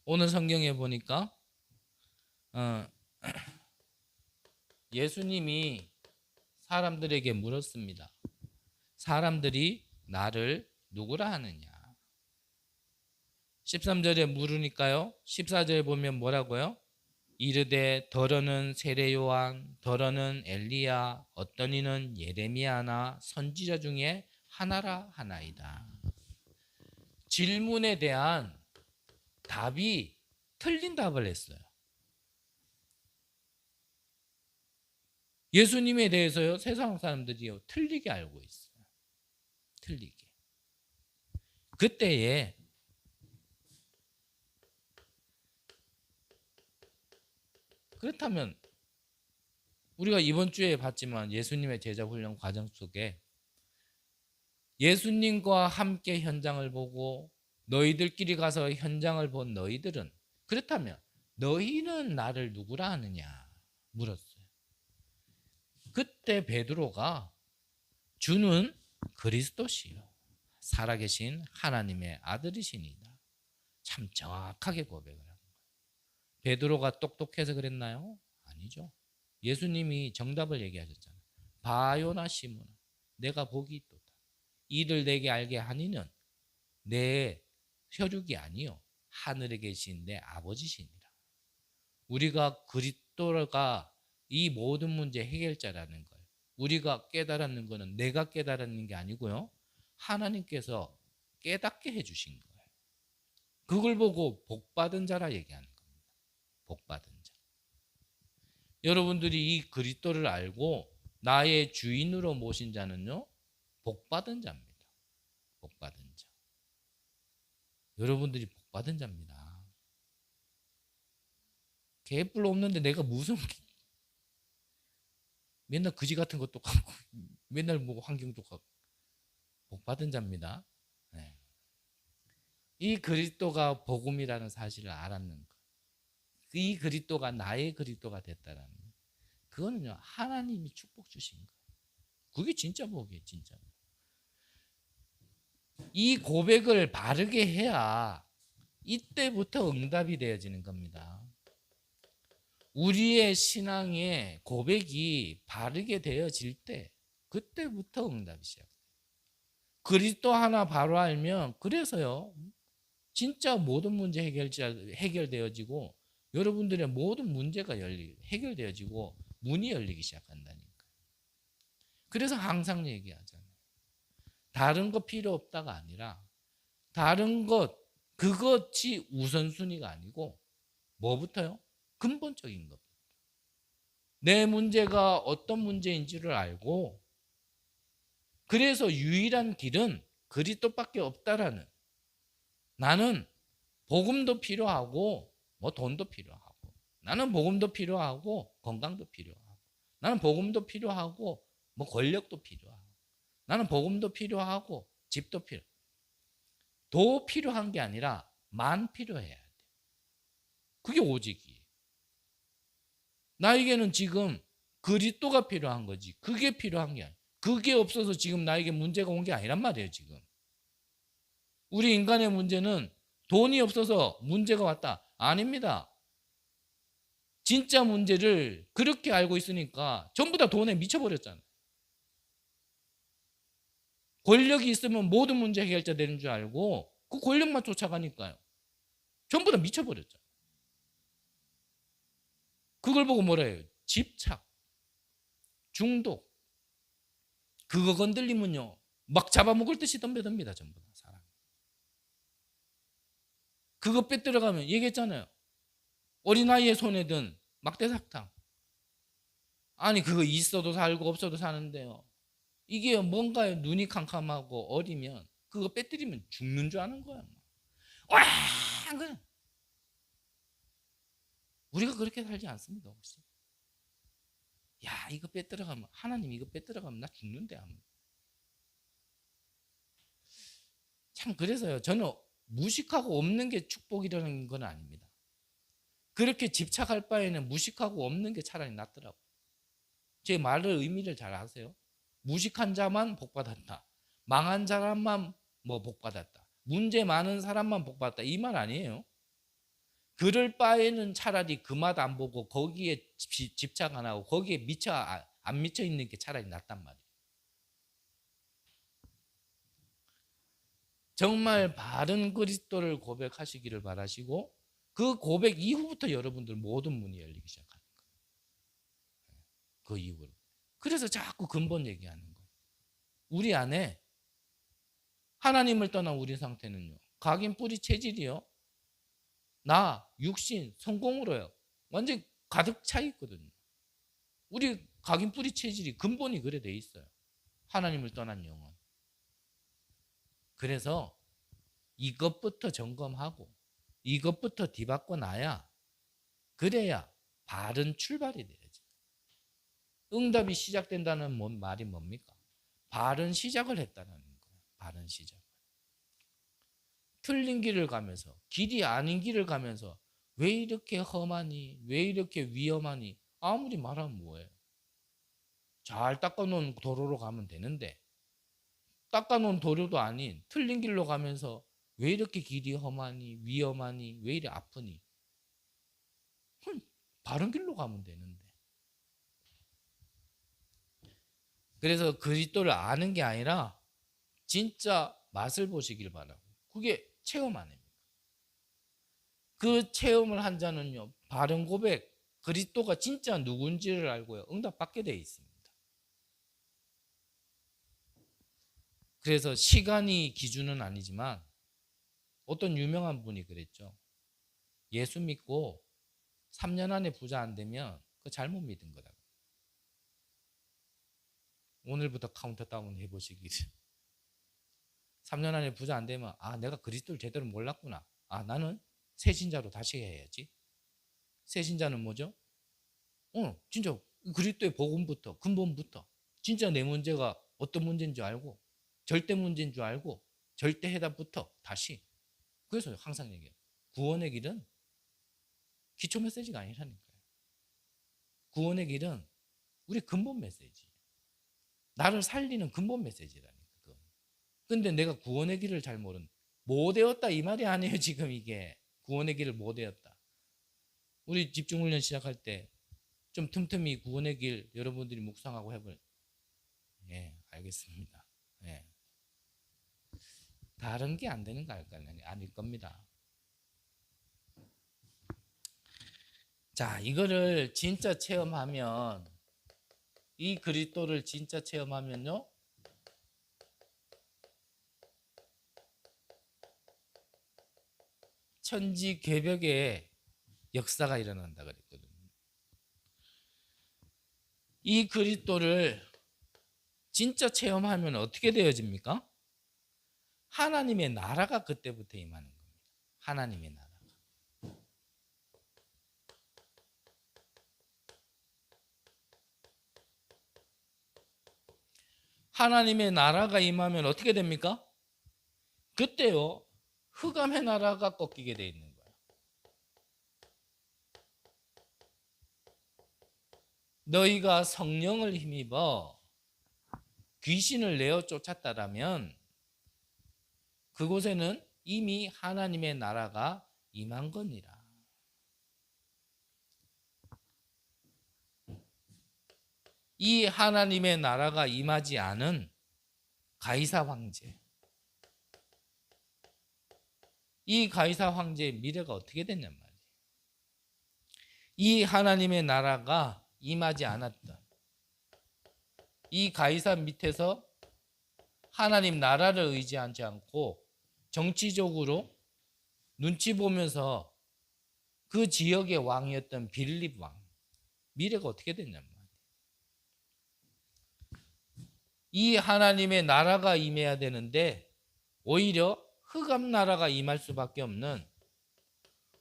오늘 성경에 보니까 예수님이 사람들에게 물었습니다. 사람들이 나를 누구라 하느냐. 13절에 물으니까요. 14절에 보면 뭐라고요? 이르되 더러는 세례 요한, 더러는 엘리야, 어떤 이는 예레미야나 선지자 중에 하나라 하나이다. 질문에 대한 답이 틀린 답을 했어요. 예수님에 대해서요, 세상 사람들이요, 틀리게 알고 있어요. 틀리게. 그때에 그렇다면 우리가 이번 주에 봤지만 예수님의 제자 훈련 과정 속에 예수님과 함께 현장을 보고 너희들끼리 가서 현장을 본 너희들은 그렇다면 너희는 나를 누구라 하느냐 물었어요. 그때 베드로가 주는 그리스도시요 살아계신 하나님의 아들이시니다. 참 정확하게 고백을 한 거예요. 베드로가 똑똑해서 그랬나요? 아니죠. 예수님이 정답을 얘기하셨잖아요. 바요나 시몬아 내가 복이 있도다. 이를 내게 알게 하니는 내 혈육이 아니요 하늘에 계신 내 아버지시니라. 우리가 그리스도가 이 모든 문제 해결자라는 거예요. 우리가 깨달았는 것은 내가 깨달았는 게 아니고요. 하나님께서 깨닫게 해주신 거예요. 그걸 보고 복받은 자라 얘기하는 겁니다. 복받은 자. 여러분들이 이 그리스도를 알고 나의 주인으로 모신 자는요. 복받은 자입니다. 복받은 자. 여러분들이 복받은 자입니다. 개뿔 없는데 내가 무슨 맨날 그지 같은 것도 갖고 맨날 뭐 환경도 갖고 복받은 자입니다. 네. 이 그리스도가 복음이라는 사실을 알았는 것. 이 그리스도가 나의 그리스도가 됐다라는 것. 그거는요 하나님이 축복 주신 거예요. 그게 진짜 복이에요. 진짜. 이 고백을 바르게 해야 이때부터 응답이 되어지는 겁니다. 우리의 신앙의 고백이 바르게 되어질 때 그때부터 응답이 시작돼요. 그리스도 하나 바로 알면 그래서요 진짜 모든 문제 해결되어지고 여러분들의 모든 문제가 해결되어지고 문이 열리기 시작한다니까. 그래서 항상 얘기하잖아요. 다른 거 필요 없다가 아니라 다른 것 그것이 우선순위가 아니고 뭐부터요? 근본적인 것. 내 문제가 어떤 문제인지를 알고 그래서 유일한 길은 그리스도밖에 없다라는 나는 복음도 필요하고 뭐 돈도 필요하고 나는 복음도 필요하고 건강도 필요하고 나는 복음도 필요하고 뭐 권력도 필요하고 나는 복음도 필요하고 집도 도 필요한 게 아니라 만 필요해야 돼. 그게 오직이에요. 나에게는 지금 그리스도가 필요한 거지. 그게 필요한 게 아니야. 그게 없어서 지금 나에게 문제가 온 게 아니란 말이에요. 지금 우리 인간의 문제는 돈이 없어서 문제가 왔다. 아닙니다. 진짜 문제를 그렇게 알고 있으니까 전부 다 돈에 미쳐버렸잖아요. 권력이 있으면 모든 문제 해결자 되는 줄 알고 그 권력만 쫓아가니까요. 전부 다 미쳐버렸잖아요. 그걸 보고 뭐라 해요? 집착, 중독. 그거 건들리면요. 막 잡아먹을 듯이 덤벼듭니다. 전부 다 사람. 그거 빼들어가면 얘기했잖아요. 어린아이의 손에 든 막대사탕. 아니 그거 있어도 살고 없어도 사는데요. 이게 뭔가요? 눈이 캄캄하고 어리면 그거 빼뜨리면 죽는 줄 아는 거야. 와! 그래. 우리가 그렇게 살지 않습니다. 혹시? 야 이거 빼들어가면 하나님 이거 빼들어가면 나 죽는데 아무. 참 그래서요. 저는 무식하고 없는 게 축복이라는 건 아닙니다. 그렇게 집착할 바에는 무식하고 없는 게 차라리 낫더라고요. 제 말의 의미를 잘 아세요? 무식한 자만 복받았다. 망한 사람만 뭐 복받았다. 문제 많은 사람만 복받았다. 이 말 아니에요. 그럴 바에는 차라리 그 맛 안 보고 거기에 집착 안 하고 거기에 안 미쳐 있는 게 차라리 낫단 말이에요. 정말 바른 그리스도를 고백하시기를 바라시고 그 고백 이후부터 여러분들 모든 문이 열리기 시작하는 거예요. 그 이후로. 그래서 자꾸 근본 얘기하는 거예요. 우리 안에 하나님을 떠난 우리 상태는요. 각인 뿌리 체질이요. 나, 육신, 성공으로요. 완전 가득 차 있거든요. 우리 각인 뿌리 체질이 근본이 그래 돼 있어요. 하나님을 떠난 영혼. 그래서 이것부터 점검하고 이것부터 뒤바꿔 놔야 그래야 바른 출발이 돼야지. 응답이 시작된다는 말이 뭡니까? 바른 시작을 했다는 거예요. 바른 시작. 틀린 길을 가면서 길이 아닌 길을 가면서 왜 이렇게 험하니? 왜 이렇게 위험하니? 아무리 말하면 뭐예요? 잘 닦아놓은 도로로 가면 되는데 닦아놓은 도로도 아닌 틀린 길로 가면서 왜 이렇게 길이 험하니? 위험하니? 왜 이리 아프니? 바른 길로 가면 되는데. 그래서 그리스도를 아는 게 아니라 진짜 맛을 보시길 바라고. 그게 체험 아닙니까? 그 체험을 한 자는요. 바른 고백, 그리스도가 진짜 누군지를 알고요. 응답받게 되어 있습니다. 그래서 시간이 기준은 아니지만 어떤 유명한 분이 그랬죠. 예수 믿고 3년 안에 부자 안 되면 그거 잘못 믿은 거다. 오늘부터 카운트다운 해보시기를. 3년 안에 부자 안 되면 내가 그리스도를 제대로 몰랐구나. 나는 새신자로 다시 해야지. 새신자는 뭐죠? 진짜 그리스도의 복음부터 근본부터 진짜 내 문제가 어떤 문제인 줄 알고 절대 문제인 줄 알고 절대 해답부터 다시. 그래서 항상 얘기해요. 구원의 길은 기초 메시지가 아니라니까요. 구원의 길은 우리 근본 메시지. 나를 살리는 근본 메시지라니까. 근데 내가 구원의 길을 잘 못 외웠다 이 말이 아니에요. 지금 이게 구원의 길을 못 외웠다. 우리 집중훈련 시작할 때 좀 틈틈이 구원의 길 여러분들이 묵상하고 해볼. 예, 알겠습니다. 예. 다른 게 안 되는 거 아닐 겁니다. 자, 이거를 진짜 체험하면 이 그리스도를 진짜 체험하면요. 천지개벽의 역사가 일어난다 그랬거든요. 이 그리스도를 진짜 체험하면 어떻게 되어집니까? 하나님의 나라가 그때부터 임하는 겁니다. 하나님의 나라가. 하나님의 나라가 임하면 어떻게 됩니까? 그때요. 흑암의 나라가 꺾이게 돼 있는 거예요. 너희가 성령을 힘입어 귀신을 내어 쫓았다라면 그곳에는 이미 하나님의 나라가 임한 거니라. 이 하나님의 나라가 임하지 않은 가이사 황제, 이 가이사 황제의 미래가 어떻게 됐냔 말이에요. 이 하나님의 나라가 임하지 않았던 이 가이사 밑에서 하나님 나라를 의지하지 않고 정치적으로 눈치 보면서 그 지역의 왕이었던 빌립 왕 미래가 어떻게 됐냔 말이에요. 이 하나님의 나라가 임해야 되는데 오히려 흑암 나라가 임할 수밖에 없는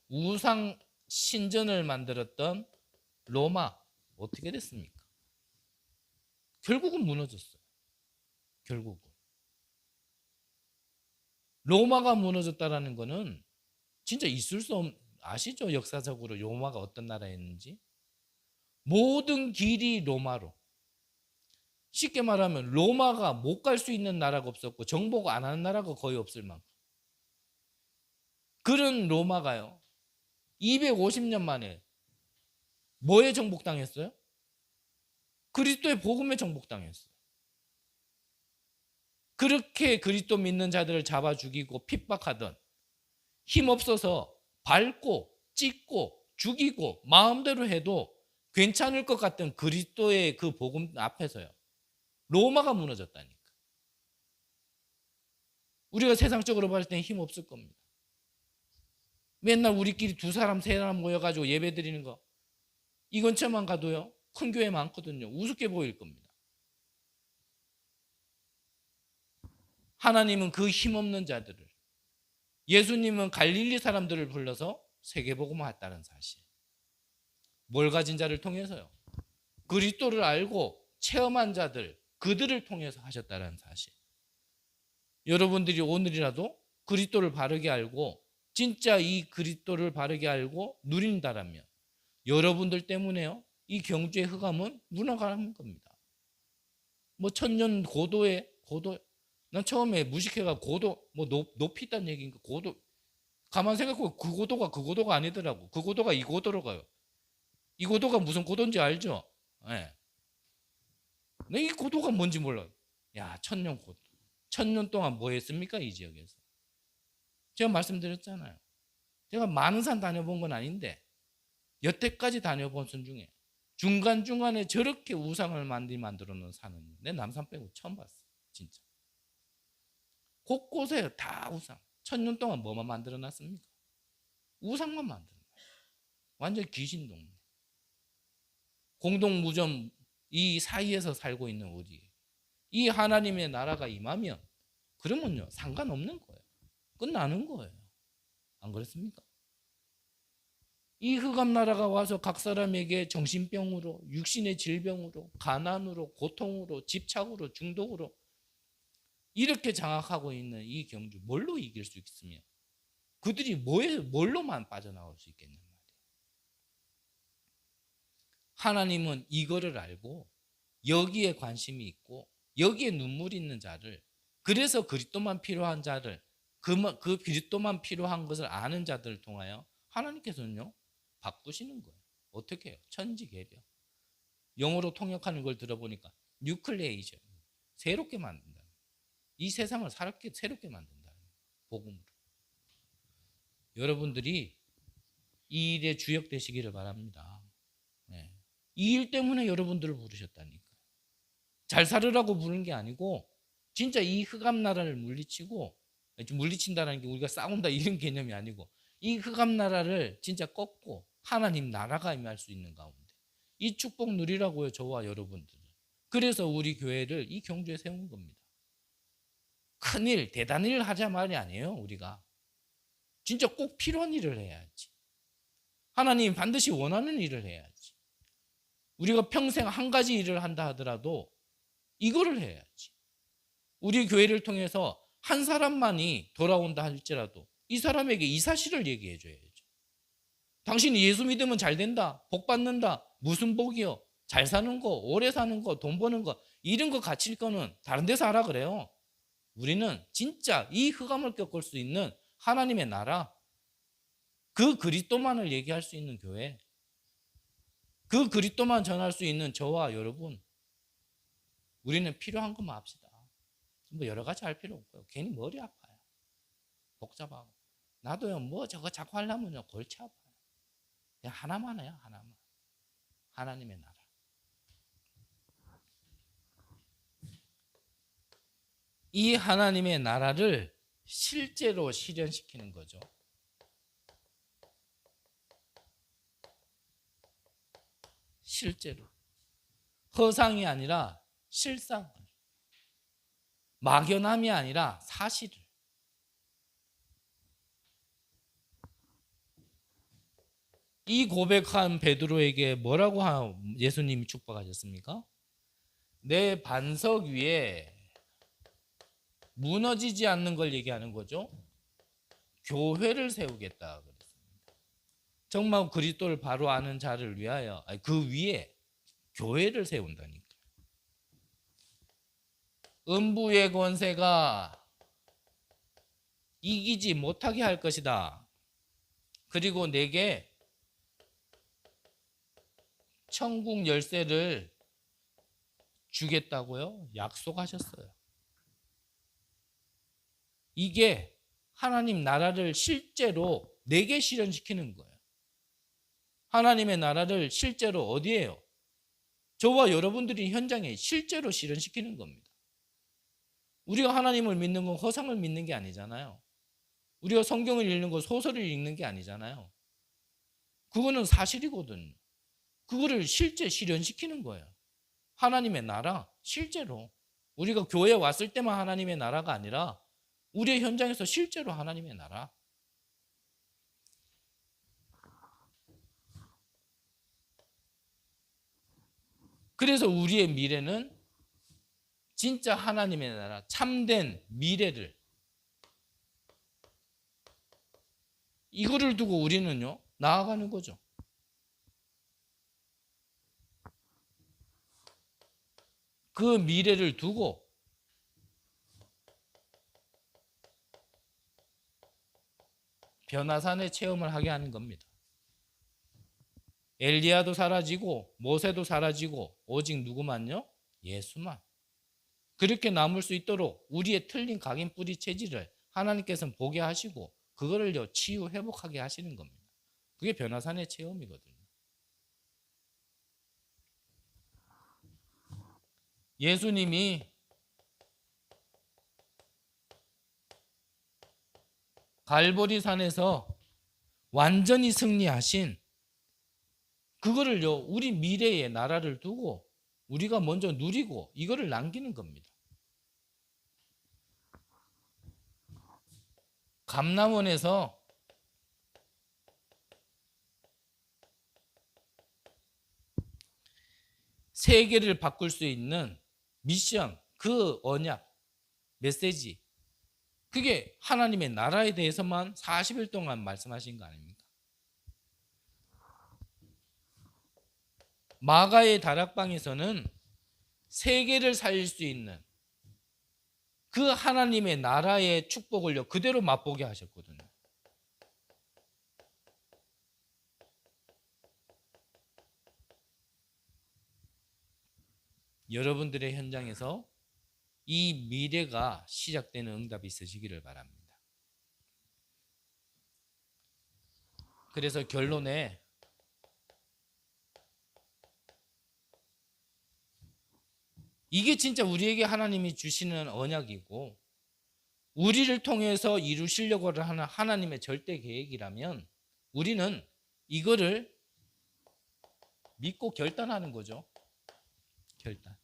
우상 신전을 만들었던 로마 어떻게 됐습니까? 결국은 무너졌어요. 결국은 로마가 무너졌다라는 거는 진짜 있을 수 없는, 아시죠? 역사적으로 로마가 어떤 나라였는지. 모든 길이 로마로, 쉽게 말하면 로마가 못 갈 수 있는 나라가 없었고 정복 안 하는 나라가 거의 없을 만큼. 그런 로마가요. 250년 만에 뭐에 정복당했어요? 그리스도의 복음에 정복당했어요. 그렇게 그리스도 믿는 자들을 잡아 죽이고 핍박하던, 힘없어서 밟고 찢고 죽이고 마음대로 해도 괜찮을 것 같던 그리스도의 그 복음 앞에서요, 로마가 무너졌다니까. 우리가 세상적으로 봤을 때는 힘없을 겁니다. 맨날 우리끼리 두 사람 세 사람 모여가지고 예배 드리는 거, 이 근처만 가도요 큰 교회 많거든요. 우습게 보일 겁니다. 하나님은 그 힘없는 자들을, 예수님은 갈릴리 사람들을 불러서 세계복음을 했다는 사실. 뭘 가진 자를 통해서요? 그리스도를 알고 체험한 자들, 그들을 통해서 하셨다는 사실. 여러분들이 오늘이라도 그리스도를 바르게 알고 진짜 이 그리스도를 바르게 알고 누린다라면 여러분들 때문에요 이 경주의 흑암은 무너가는 겁니다. 뭐 천년 고도의 고도, 난 처음에 무식해가 고도 뭐 높이 있다는 얘기인가. 고도, 가만 생각해보면 그 고도가 아니더라고. 그 고도가 이 고도로 가요. 이 고도가 무슨 고도인지 알죠? 네. 이 고도가 뭔지 몰라요. 야, 천년 고도. 천년 동안 뭐 했습니까? 이 지역에서. 제가 말씀드렸잖아요. 제가 많은 산 다녀본 건 아닌데 여태까지 다녀본 산 중에 중간중간에 저렇게 우상을 만들어 놓은 산은 내 남산 빼고 처음 봤어. 진짜. 곳곳에 다 우상. 천년 동안 뭐만 만들어 놨습니까? 우상만 만들어 놨어요. 완전 귀신 동네. 공동무전 이 사이에서 살고 있는 우리. 이 하나님의 나라가 임하면 그러면요 상관없는 거예요. 끝나는 거예요. 안 그렇습니까? 이 흑암 나라가 와서 각 사람에게 정신병으로, 육신의 질병으로, 가난으로, 고통으로, 집착으로, 중독으로 이렇게 장악하고 있는 이 경주, 뭘로 이길 수 있으며 그들이 뭘로만 빠져나올 수 있겠냔 말이에요. 하나님은 이거를 알고 여기에 관심이 있고 여기에 눈물이 있는 자를, 그래서 그리스도만 필요한 자를, 그 그리스도만 필요한 것을 아는 자들을 통하여 하나님께서는요 바꾸시는 거예요. 어떻게 해요? 천지개벽. 영어로 통역하는 걸 들어보니까 뉴클레이션, 새롭게 만든다. 이 세상을 새롭게 만든다. 복음으로. 여러분들이 이 일에 주역되시기를 바랍니다. 네. 이 일 때문에 여러분들을 부르셨다니까. 잘 살으라고 부른 게 아니고 진짜 이 흑암 나라를 물리친다는 게 우리가 싸운다 이런 개념이 아니고 이 흑암 나라를 진짜 꺾고 하나님 나라가 임할 수 있는 가운데 이 축복 누리라고요, 저와 여러분들은. 그래서 우리 교회를 이 경주에 세운 겁니다. 큰일, 대단한 일을 하자 말이 아니에요. 우리가 진짜 꼭 필요한 일을 해야지. 하나님 반드시 원하는 일을 해야지. 우리가 평생 한 가지 일을 한다 하더라도 이거를 해야지. 우리 교회를 통해서 한 사람만이 돌아온다 할지라도 이 사람에게 이 사실을 얘기해 줘야죠. 당신이 예수 믿으면 잘 된다, 복 받는다. 무슨 복이요? 잘 사는 거, 오래 사는 거, 돈 버는 거, 이런 거 가칠 거는 다른 데서 하라 그래요. 우리는 진짜 이 흑암을 꺾을 수 있는 하나님의 나라, 그 그리스도만을 얘기할 수 있는 교회, 그 그리스도만 전할 수 있는 저와 여러분, 우리는 필요한 것만 합시다. 뭐 여러 가지 할 필요 없고요. 괜히 머리 아파요. 복잡하고. 나도요 뭐 저거 자꾸 하려면요 골치 아파요. 그냥 하나만 해요. 하나만. 하나님의 나라. 이 하나님의 나라를 실제로 실현시키는 거죠. 실제로. 허상이 아니라 실상을. 막연함이 아니라 사실을. 이 고백한 베드로에게 뭐라고 예수님이 축복하셨습니까? 내 반석 위에 무너지지 않는 걸 얘기하는 거죠. 교회를 세우겠다 그랬습니다. 정말 그리스도를 바로 아는 자를 위하여, 그 위에 교회를 세운다니까. 음부의 권세가 이기지 못하게 할 것이다. 그리고 내게 천국 열쇠를 주겠다고요? 약속하셨어요. 이게 하나님 나라를 실제로 내게 실현시키는 거예요. 하나님의 나라를 실제로 어디에요? 저와 여러분들이 현장에 실제로 실현시키는 겁니다. 우리가 하나님을 믿는 건 허상을 믿는 게 아니잖아요. 우리가 성경을 읽는 건 소설을 읽는 게 아니잖아요. 그거는 사실이거든요. 그거를 실제 실현시키는 거예요. 하나님의 나라, 실제로. 우리가 교회에 왔을 때만 하나님의 나라가 아니라 우리의 현장에서 실제로 하나님의 나라. 그래서 우리의 미래는 진짜 하나님의 나라, 참된 미래를 이거를 두고 우리는요 나아가는 거죠. 그 미래를 두고 변화산의 체험을 하게 하는 겁니다. 엘리야도 사라지고 모세도 사라지고 오직 누구만요? 예수만. 그렇게 남을 수 있도록 우리의 틀린 각인 뿌리 체질을 하나님께서는 보게 하시고 그거를요 치유 회복하게 하시는 겁니다. 그게 변화산의 체험이거든요. 예수님이 갈보리산에서 완전히 승리하신 그거를요 우리 미래의 나라를 두고 우리가 먼저 누리고 이거를 남기는 겁니다. 감람원에서 세계를 바꿀 수 있는 미션, 그 언약, 메시지 그게 하나님의 나라에 대해서만 40일 동안 말씀하신 거 아닙니까? 마가의 다락방에서는 세계를 살릴 수 있는 그 하나님의 나라의 축복을요 그대로 맛보게 하셨거든요. 여러분들의 현장에서 이 미래가 시작되는 응답이 있으시기를 바랍니다. 그래서 결론에 이게 진짜 우리에게 하나님이 주시는 언약이고 우리를 통해서 이루시려고 하는 하나님의 절대 계획이라면 우리는 이거를 믿고 결단하는 거죠. 결단.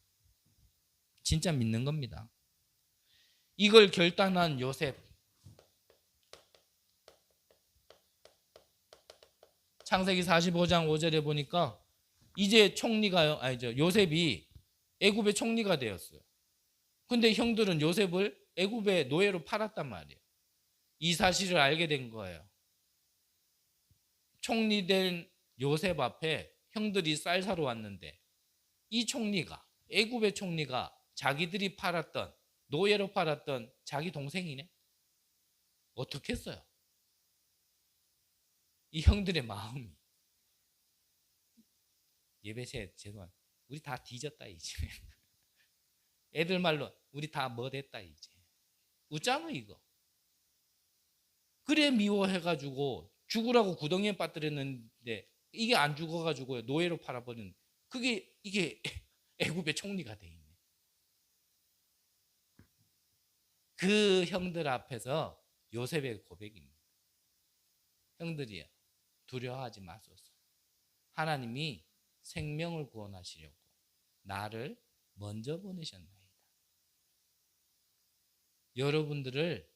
진짜 믿는 겁니다. 이걸 결단한 요셉. 창세기 45장 5절에 보니까 이제 총리가 요셉이 애굽의 총리가 되었어요. 근데 형들은 요셉을 애굽의 노예로 팔았단 말이에요. 이 사실을 알게 된 거예요. 총리된 요셉 앞에 형들이 쌀 사러 왔는데 이 총리가 애굽의 총리가 자기들이 팔았던 노예로 팔았던 자기 동생이네. 어떻게 했어요? 이 형들의 마음이 예배새 죄송합니다. 우리 다 뒤졌다 이제. 애들 말로 우리 다 뭐 됐다 이제. 웃잖아 이거. 그래 미워해가지고 죽으라고 구덩이에 빠뜨렸는데 이게 안 죽어가지고 노예로 팔아버린 이게 애굽의 총리가 돼 있네. 그 형들 앞에서 요셉의 고백입니다. 형들이요 두려워하지 마소서. 하나님이 생명을 구원하시려고 나를 먼저 보내셨나이다. 여러분들을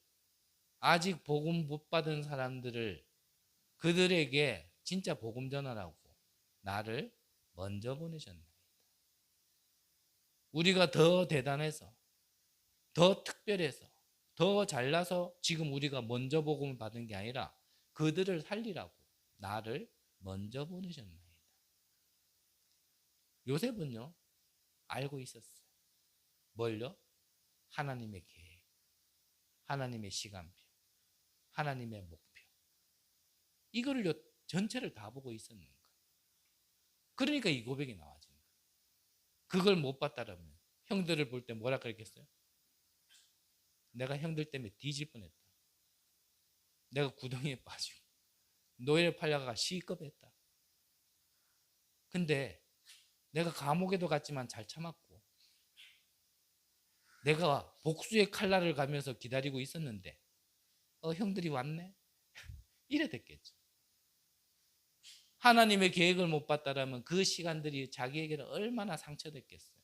아직 복음 못 받은 사람들을 그들에게 진짜 복음 전하라고 나를 먼저 보내셨나이다. 우리가 더 대단해서 더 특별해서 더 잘나서 지금 우리가 먼저 복음을 받은 게 아니라 그들을 살리라고 나를 먼저 보내셨나이다. 요셉은요 알고 있었어요. 뭘요? 하나님의 계획, 하나님의 시간표, 하나님의 목표. 이거를 전체를 다 보고 있었는 거예요. 그러니까 이 고백이 나와지는 거예요. 그걸 못 봤다라면 형들을 볼 때 뭐라 그랬겠어요? 내가 형들 때문에 뒤질 뻔했다. 내가 구덩이에 빠지고 노예를 팔려가 시급했다. 근데 내가 감옥에도 갔지만 잘 참았고 내가 복수의 칼날을 가면서 기다리고 있었는데 형들이 왔네? 이래 됐겠죠. 하나님의 계획을 못 봤다라면 그 시간들이 자기에게는 얼마나 상처됐겠어요.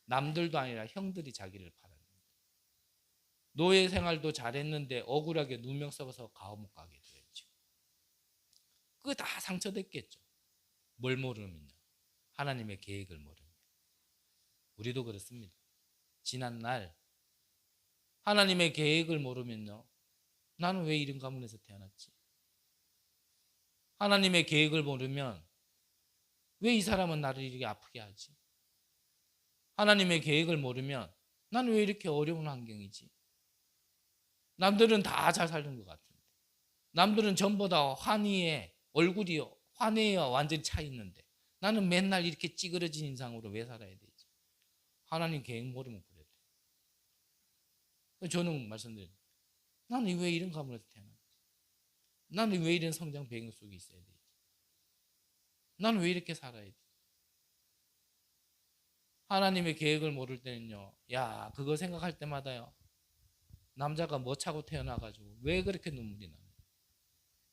남들도 아니라 형들이 자기를 팔았는데 노예 생활도 잘했는데 억울하게 누명 써서 감옥 가게 되었죠. 그거 다 상처됐겠죠. 뭘 모르면요. 하나님의 계획을 모르면. 우리도 그렇습니다. 지난날 하나님의 계획을 모르면요. 나는 왜 이런 가문에서 태어났지? 하나님의 계획을 모르면 왜 이 사람은 나를 이렇게 아프게 하지? 하나님의 계획을 모르면 나는 왜 이렇게 어려운 환경이지? 남들은 다 잘 사는 것 같은데 남들은 전부 다 환희에 얼굴이 환희와 완전히 차 있는데 나는 맨날 이렇게 찌그러진 인상으로 왜 살아야 되지? 하나님 계획 모르면 그래도 저는 말씀드려요. 나는 왜 이런 가문에서 태어났지? 나는 왜 이런 성장 배경 속에 있어야 되지? 나는 왜 이렇게 살아야 되지? 하나님의 계획을 모를 때는요. 야, 그거 생각할 때마다요. 남자가 뭐 차고 태어나가지고 왜 그렇게 눈물이 나요?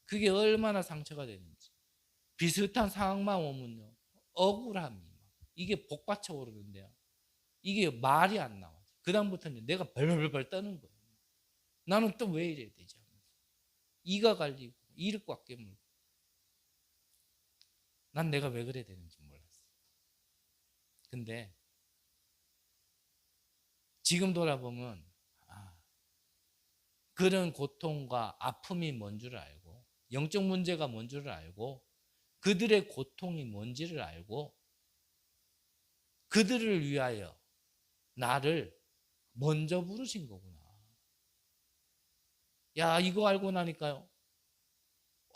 그게 얼마나 상처가 되는지. 비슷한 상황만 오면요. 억울함이 이게 복받쳐 오르는데요. 이게 말이 안 나와요. 그 다음부터는 내가 벌벌벌 떠는 거예요. 나는 또 왜 이래야 되지? 이가 갈리고 이를 꽉 깨물고 난 내가 왜 그래야 되는지 몰랐어요. 근데 지금 돌아보면 그런 고통과 아픔이 뭔 줄 알고 영적 문제가 뭔 줄 알고 그들의 고통이 뭔지를 알고 그들을 위하여 나를 먼저 부르신 거구나. 야, 이거 알고 나니까요.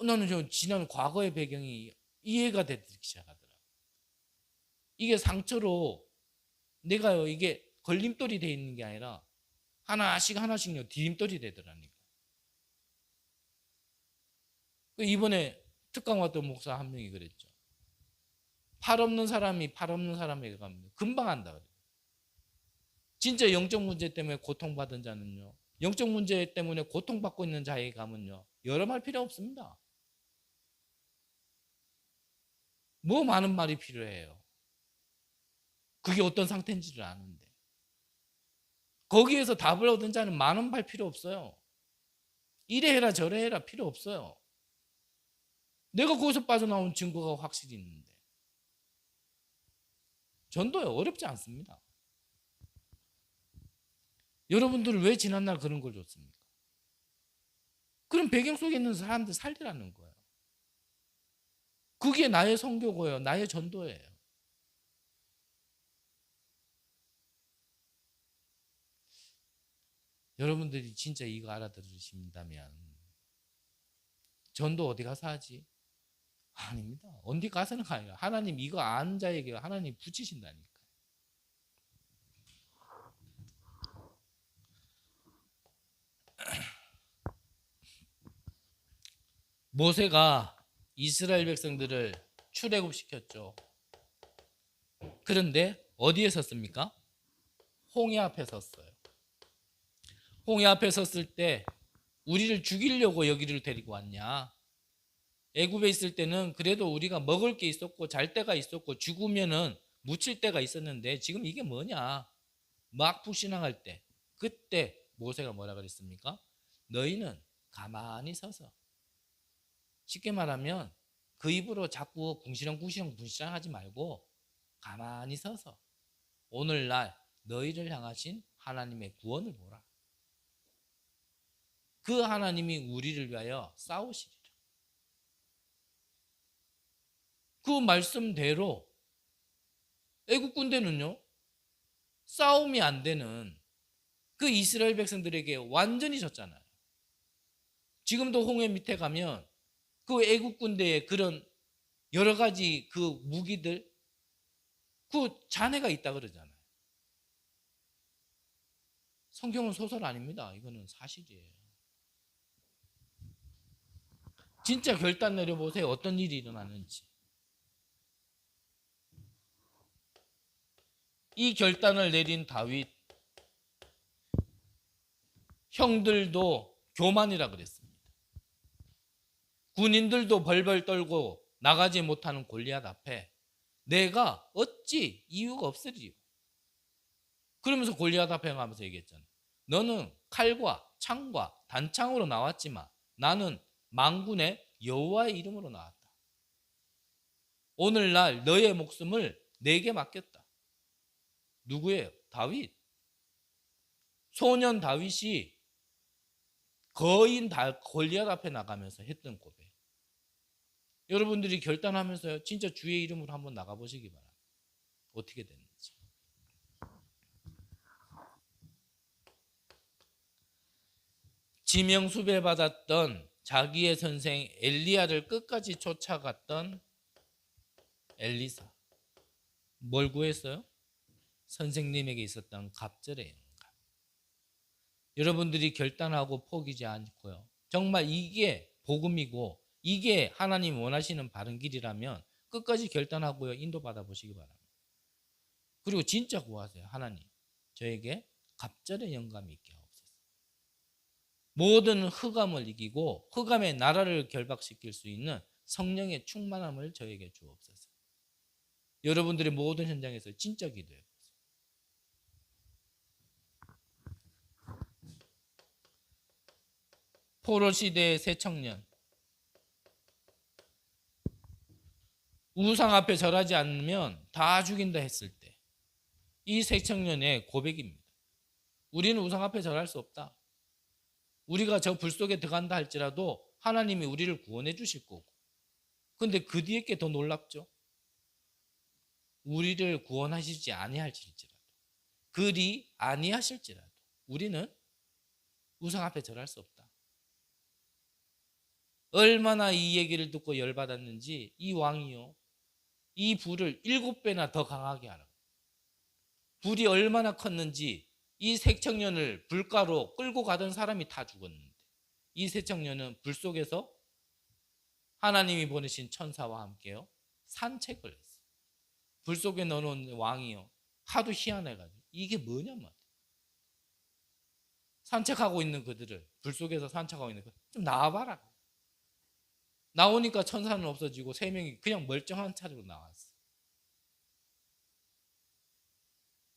나는 좀 지난 과거의 배경이 이해가 되기 시작하더라고요. 이게 상처로 내가요, 이게 걸림돌이 돼 있는 게 아니라 하나씩요, 디딤돌이 되더라니까. 이번에 특강 왔던 목사 한 명이 그랬죠. 팔 없는 사람이 팔 없는 사람에게 가면 금방 한다 그래요. 진짜 영적 문제 때문에 고통받은 자는요. 영적 문제 때문에 고통받고 있는 자에게 가면요. 여러 말 필요 없습니다. 뭐 많은 말이 필요해요. 그게 어떤 상태인지를 아는데. 거기에서 답을 얻은 자는 많은 말 필요 없어요. 이래 해라 저래 해라 필요 없어요. 내가 거기서 빠져나온 증거가 확실히 있는데. 전도요 어렵지 않습니다. 여러분들은 왜 지난날 그런 걸 줬습니까? 그런 배경 속에 있는 사람들 살리라는 거예요. 그게 나의 선교고요. 나의 전도예요. 여러분들이 진짜 이거 알아들으신다면 전도 어디 가서 하지? 아닙니다. 어디 가서는 아니라 하나님 이거 아는 자에게 하나님 붙이신다니까. 모세가 이스라엘 백성들을 출애굽시켰죠. 그런데 어디에 섰습니까? 홍해 앞에 섰어요. 홍해 앞에 섰을 때 우리를 죽이려고 여기를 데리고 왔냐? 애굽에 있을 때는 그래도 우리가 먹을 게 있었고 잘 데가 있었고 죽으면은 묻힐 데가 있었는데 지금 이게 뭐냐? 막 불신앙할 때 그때 모세가 뭐라 그랬습니까? 너희는 가만히 서서 쉽게 말하면 그 입으로 자꾸 궁시렁궁시렁 불신앙하지 말고 가만히 서서 오늘날 너희를 향하신 하나님의 구원을 보라. 그 하나님이 우리를 위하여 싸우시리라. 그 말씀대로 애국 군대는요 싸움이 안 되는 그 이스라엘 백성들에게 완전히 졌잖아요. 지금도 홍해 밑에 가면 그 애국 군대의 그런 여러 가지 그 무기들, 그 잔해가 있다 그러잖아요. 성경은 소설 아닙니다. 이거는 사실이에요. 진짜 결단 내려보세요. 어떤 일이 일어나는지. 이 결단을 내린 다윗, 형들도 교만이라 그랬습니다. 군인들도 벌벌 떨고 나가지 못하는 골리앗 앞에 내가 어찌 이유가 없으리요. 그러면서 골리앗 앞에 가면서 얘기했잖아요. 너는 칼과 창과 단창으로 나왔지만 나는 만군의 여호와의 이름으로 나왔다. 오늘날 너의 목숨을 내게 맡겼다. 누구예요? 다윗. 소년 다윗이 거인 골리앗 앞에 나가면서 했던 고백. 여러분들이 결단하면서 진짜 주의 이름으로 한번 나가보시기 바랍니다. 어떻게 됐는지. 지명수배 받았던 자기의 선생 엘리야를 끝까지 쫓아갔던 엘리사. 뭘 구했어요? 선생님에게 있었던 갑절의 영감. 여러분들이 결단하고 포기지 않고요. 정말 이게 복음이고 이게 하나님 원하시는 바른 길이라면 끝까지 결단하고요. 인도받아 보시기 바랍니다. 그리고 진짜 구하세요. 하나님, 저에게 갑절의 영감이 있게 하옵소서. 모든 흑암을 이기고 흑암의 나라를 결박시킬 수 있는 성령의 충만함을 저에게 주옵소서. 여러분들의 모든 현장에서 진짜 기도해 보세요. 포로 시대의 새 청년, 우상 앞에 절하지 않으면 다 죽인다 했을 때 이 새 청년의 고백입니다. 우리는 우상 앞에 절할 수 없다. 우리가 저 불 속에 들어간다 할지라도 하나님이 우리를 구원해 주실 거고. 근데 그 뒤에 게 더 놀랍죠. 우리를 구원하시지 아니하실지라도, 그리 아니하실지라도 우리는 우상 앞에 절할 수 없다. 얼마나 이 얘기를 듣고 열받았는지 이 왕이요, 이 불을 7배나 더 강하게 하라고. 불이 얼마나 컸는지 이 색청년을 불가로 끌고 가던 사람이 다 죽었는데 이 색청년은 불 속에서 하나님이 보내신 천사와 함께요 산책을 했어요. 불 속에 넣어놓은 왕이요 하도 희한해가지고 이게 뭐냐 말이야. 산책하고 있는 그들을, 불 속에서 산책하고 있는 그들 좀 나와봐라. 나오니까 천사는 없어지고 3명이 그냥 멀쩡한 차로 나왔어.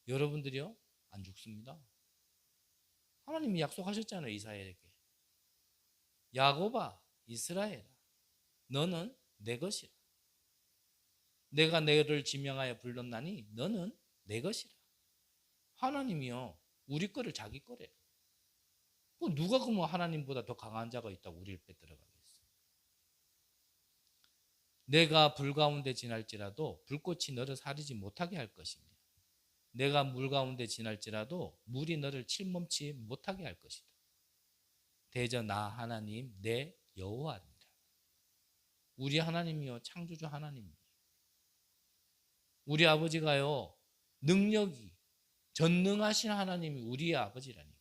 여러분들이요 안 죽습니다. 하나님이 약속하셨잖아요. 이스라엘에게. 야곱아, 이스라엘아, 너는 내 것이라. 내가 너를 지명하여 불렀나니 너는 내 것이라. 하나님이요 우리 거를 자기 거래. 누가 그러면 하나님보다 더 강한 자가 있다고 우리를 빼들어가겠어. 내가 불 가운데 지날지라도 불꽃이 너를 사리지 못하게 할 것이며 내가 물 가운데 지날지라도 물이 너를 칠멈치 못하게 할 것이다. 대저 나 하나님 내 여호와니라. 우리 하나님이요 창조주 하나님이요. 우리 아버지가요 능력이 전능하신 하나님이 우리의 아버지라니까요.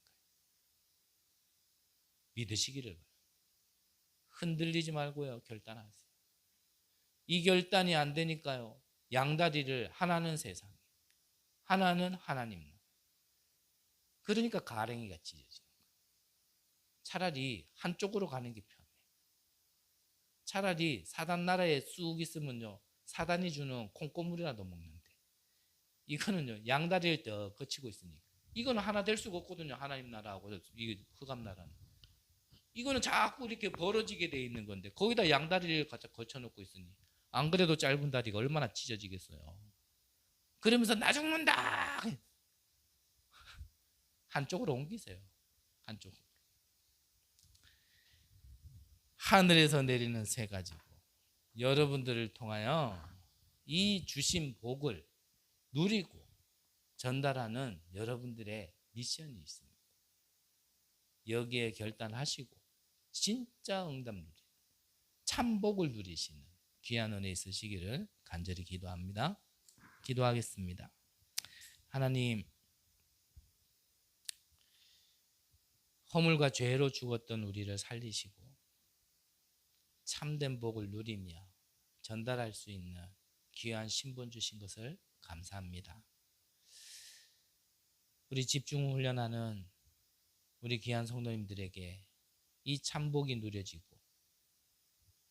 믿으시기를 바랍니다. 흔들리지 말고요 결단하세요. 이 결단이 안 되니까요 양다리를 하나는 세상, 하나는 하나님. 그러니까 가랭이가 찢어지는 거예요. 차라리 한쪽으로 가는 게 편해. 차라리 사단 나라에 쑥 있으면요 사단이 주는 콩고물이라도 먹는데 이거는요 양다리를 더 거치고 있으니까 이거는 하나 될 수가 없거든요. 하나님 나라하고 이 흑암 나라는 이거는 자꾸 이렇게 벌어지게 돼 있는 건데 거기다 양다리를 거쳐놓고 있으니 안 그래도 짧은 다리가 얼마나 찢어지겠어요. 그러면서 나 죽는다 한쪽으로 옮기세요. 한쪽으로. 하늘에서 내리는 새 가지고 여러분들을 통하여 이 주신 복을 누리고 전달하는 여러분들의 미션이 있습니다. 여기에 결단하시고 진짜 응답 누리, 참복을 누리시는 귀한 은혜 있으시기를 간절히 기도합니다. 기도하겠습니다. 하나님, 허물과 죄로 죽었던 우리를 살리시고 참된 복을 누리며 전달할 수 있는 귀한 신분 주신 것을 감사합니다. 우리 집중 훈련하는 우리 귀한 성도님들에게 이 참복이 누려지고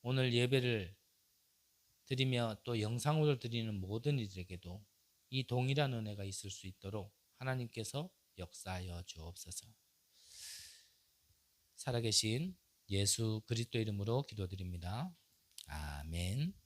오늘 예배를 드리며 또 영상으로 드리는 모든 이들에게도 이 동일한 은혜가 있을 수 있도록 하나님께서 역사하여 주옵소서. 살아계신 예수 그리스도 이름으로 기도드립니다. 아멘.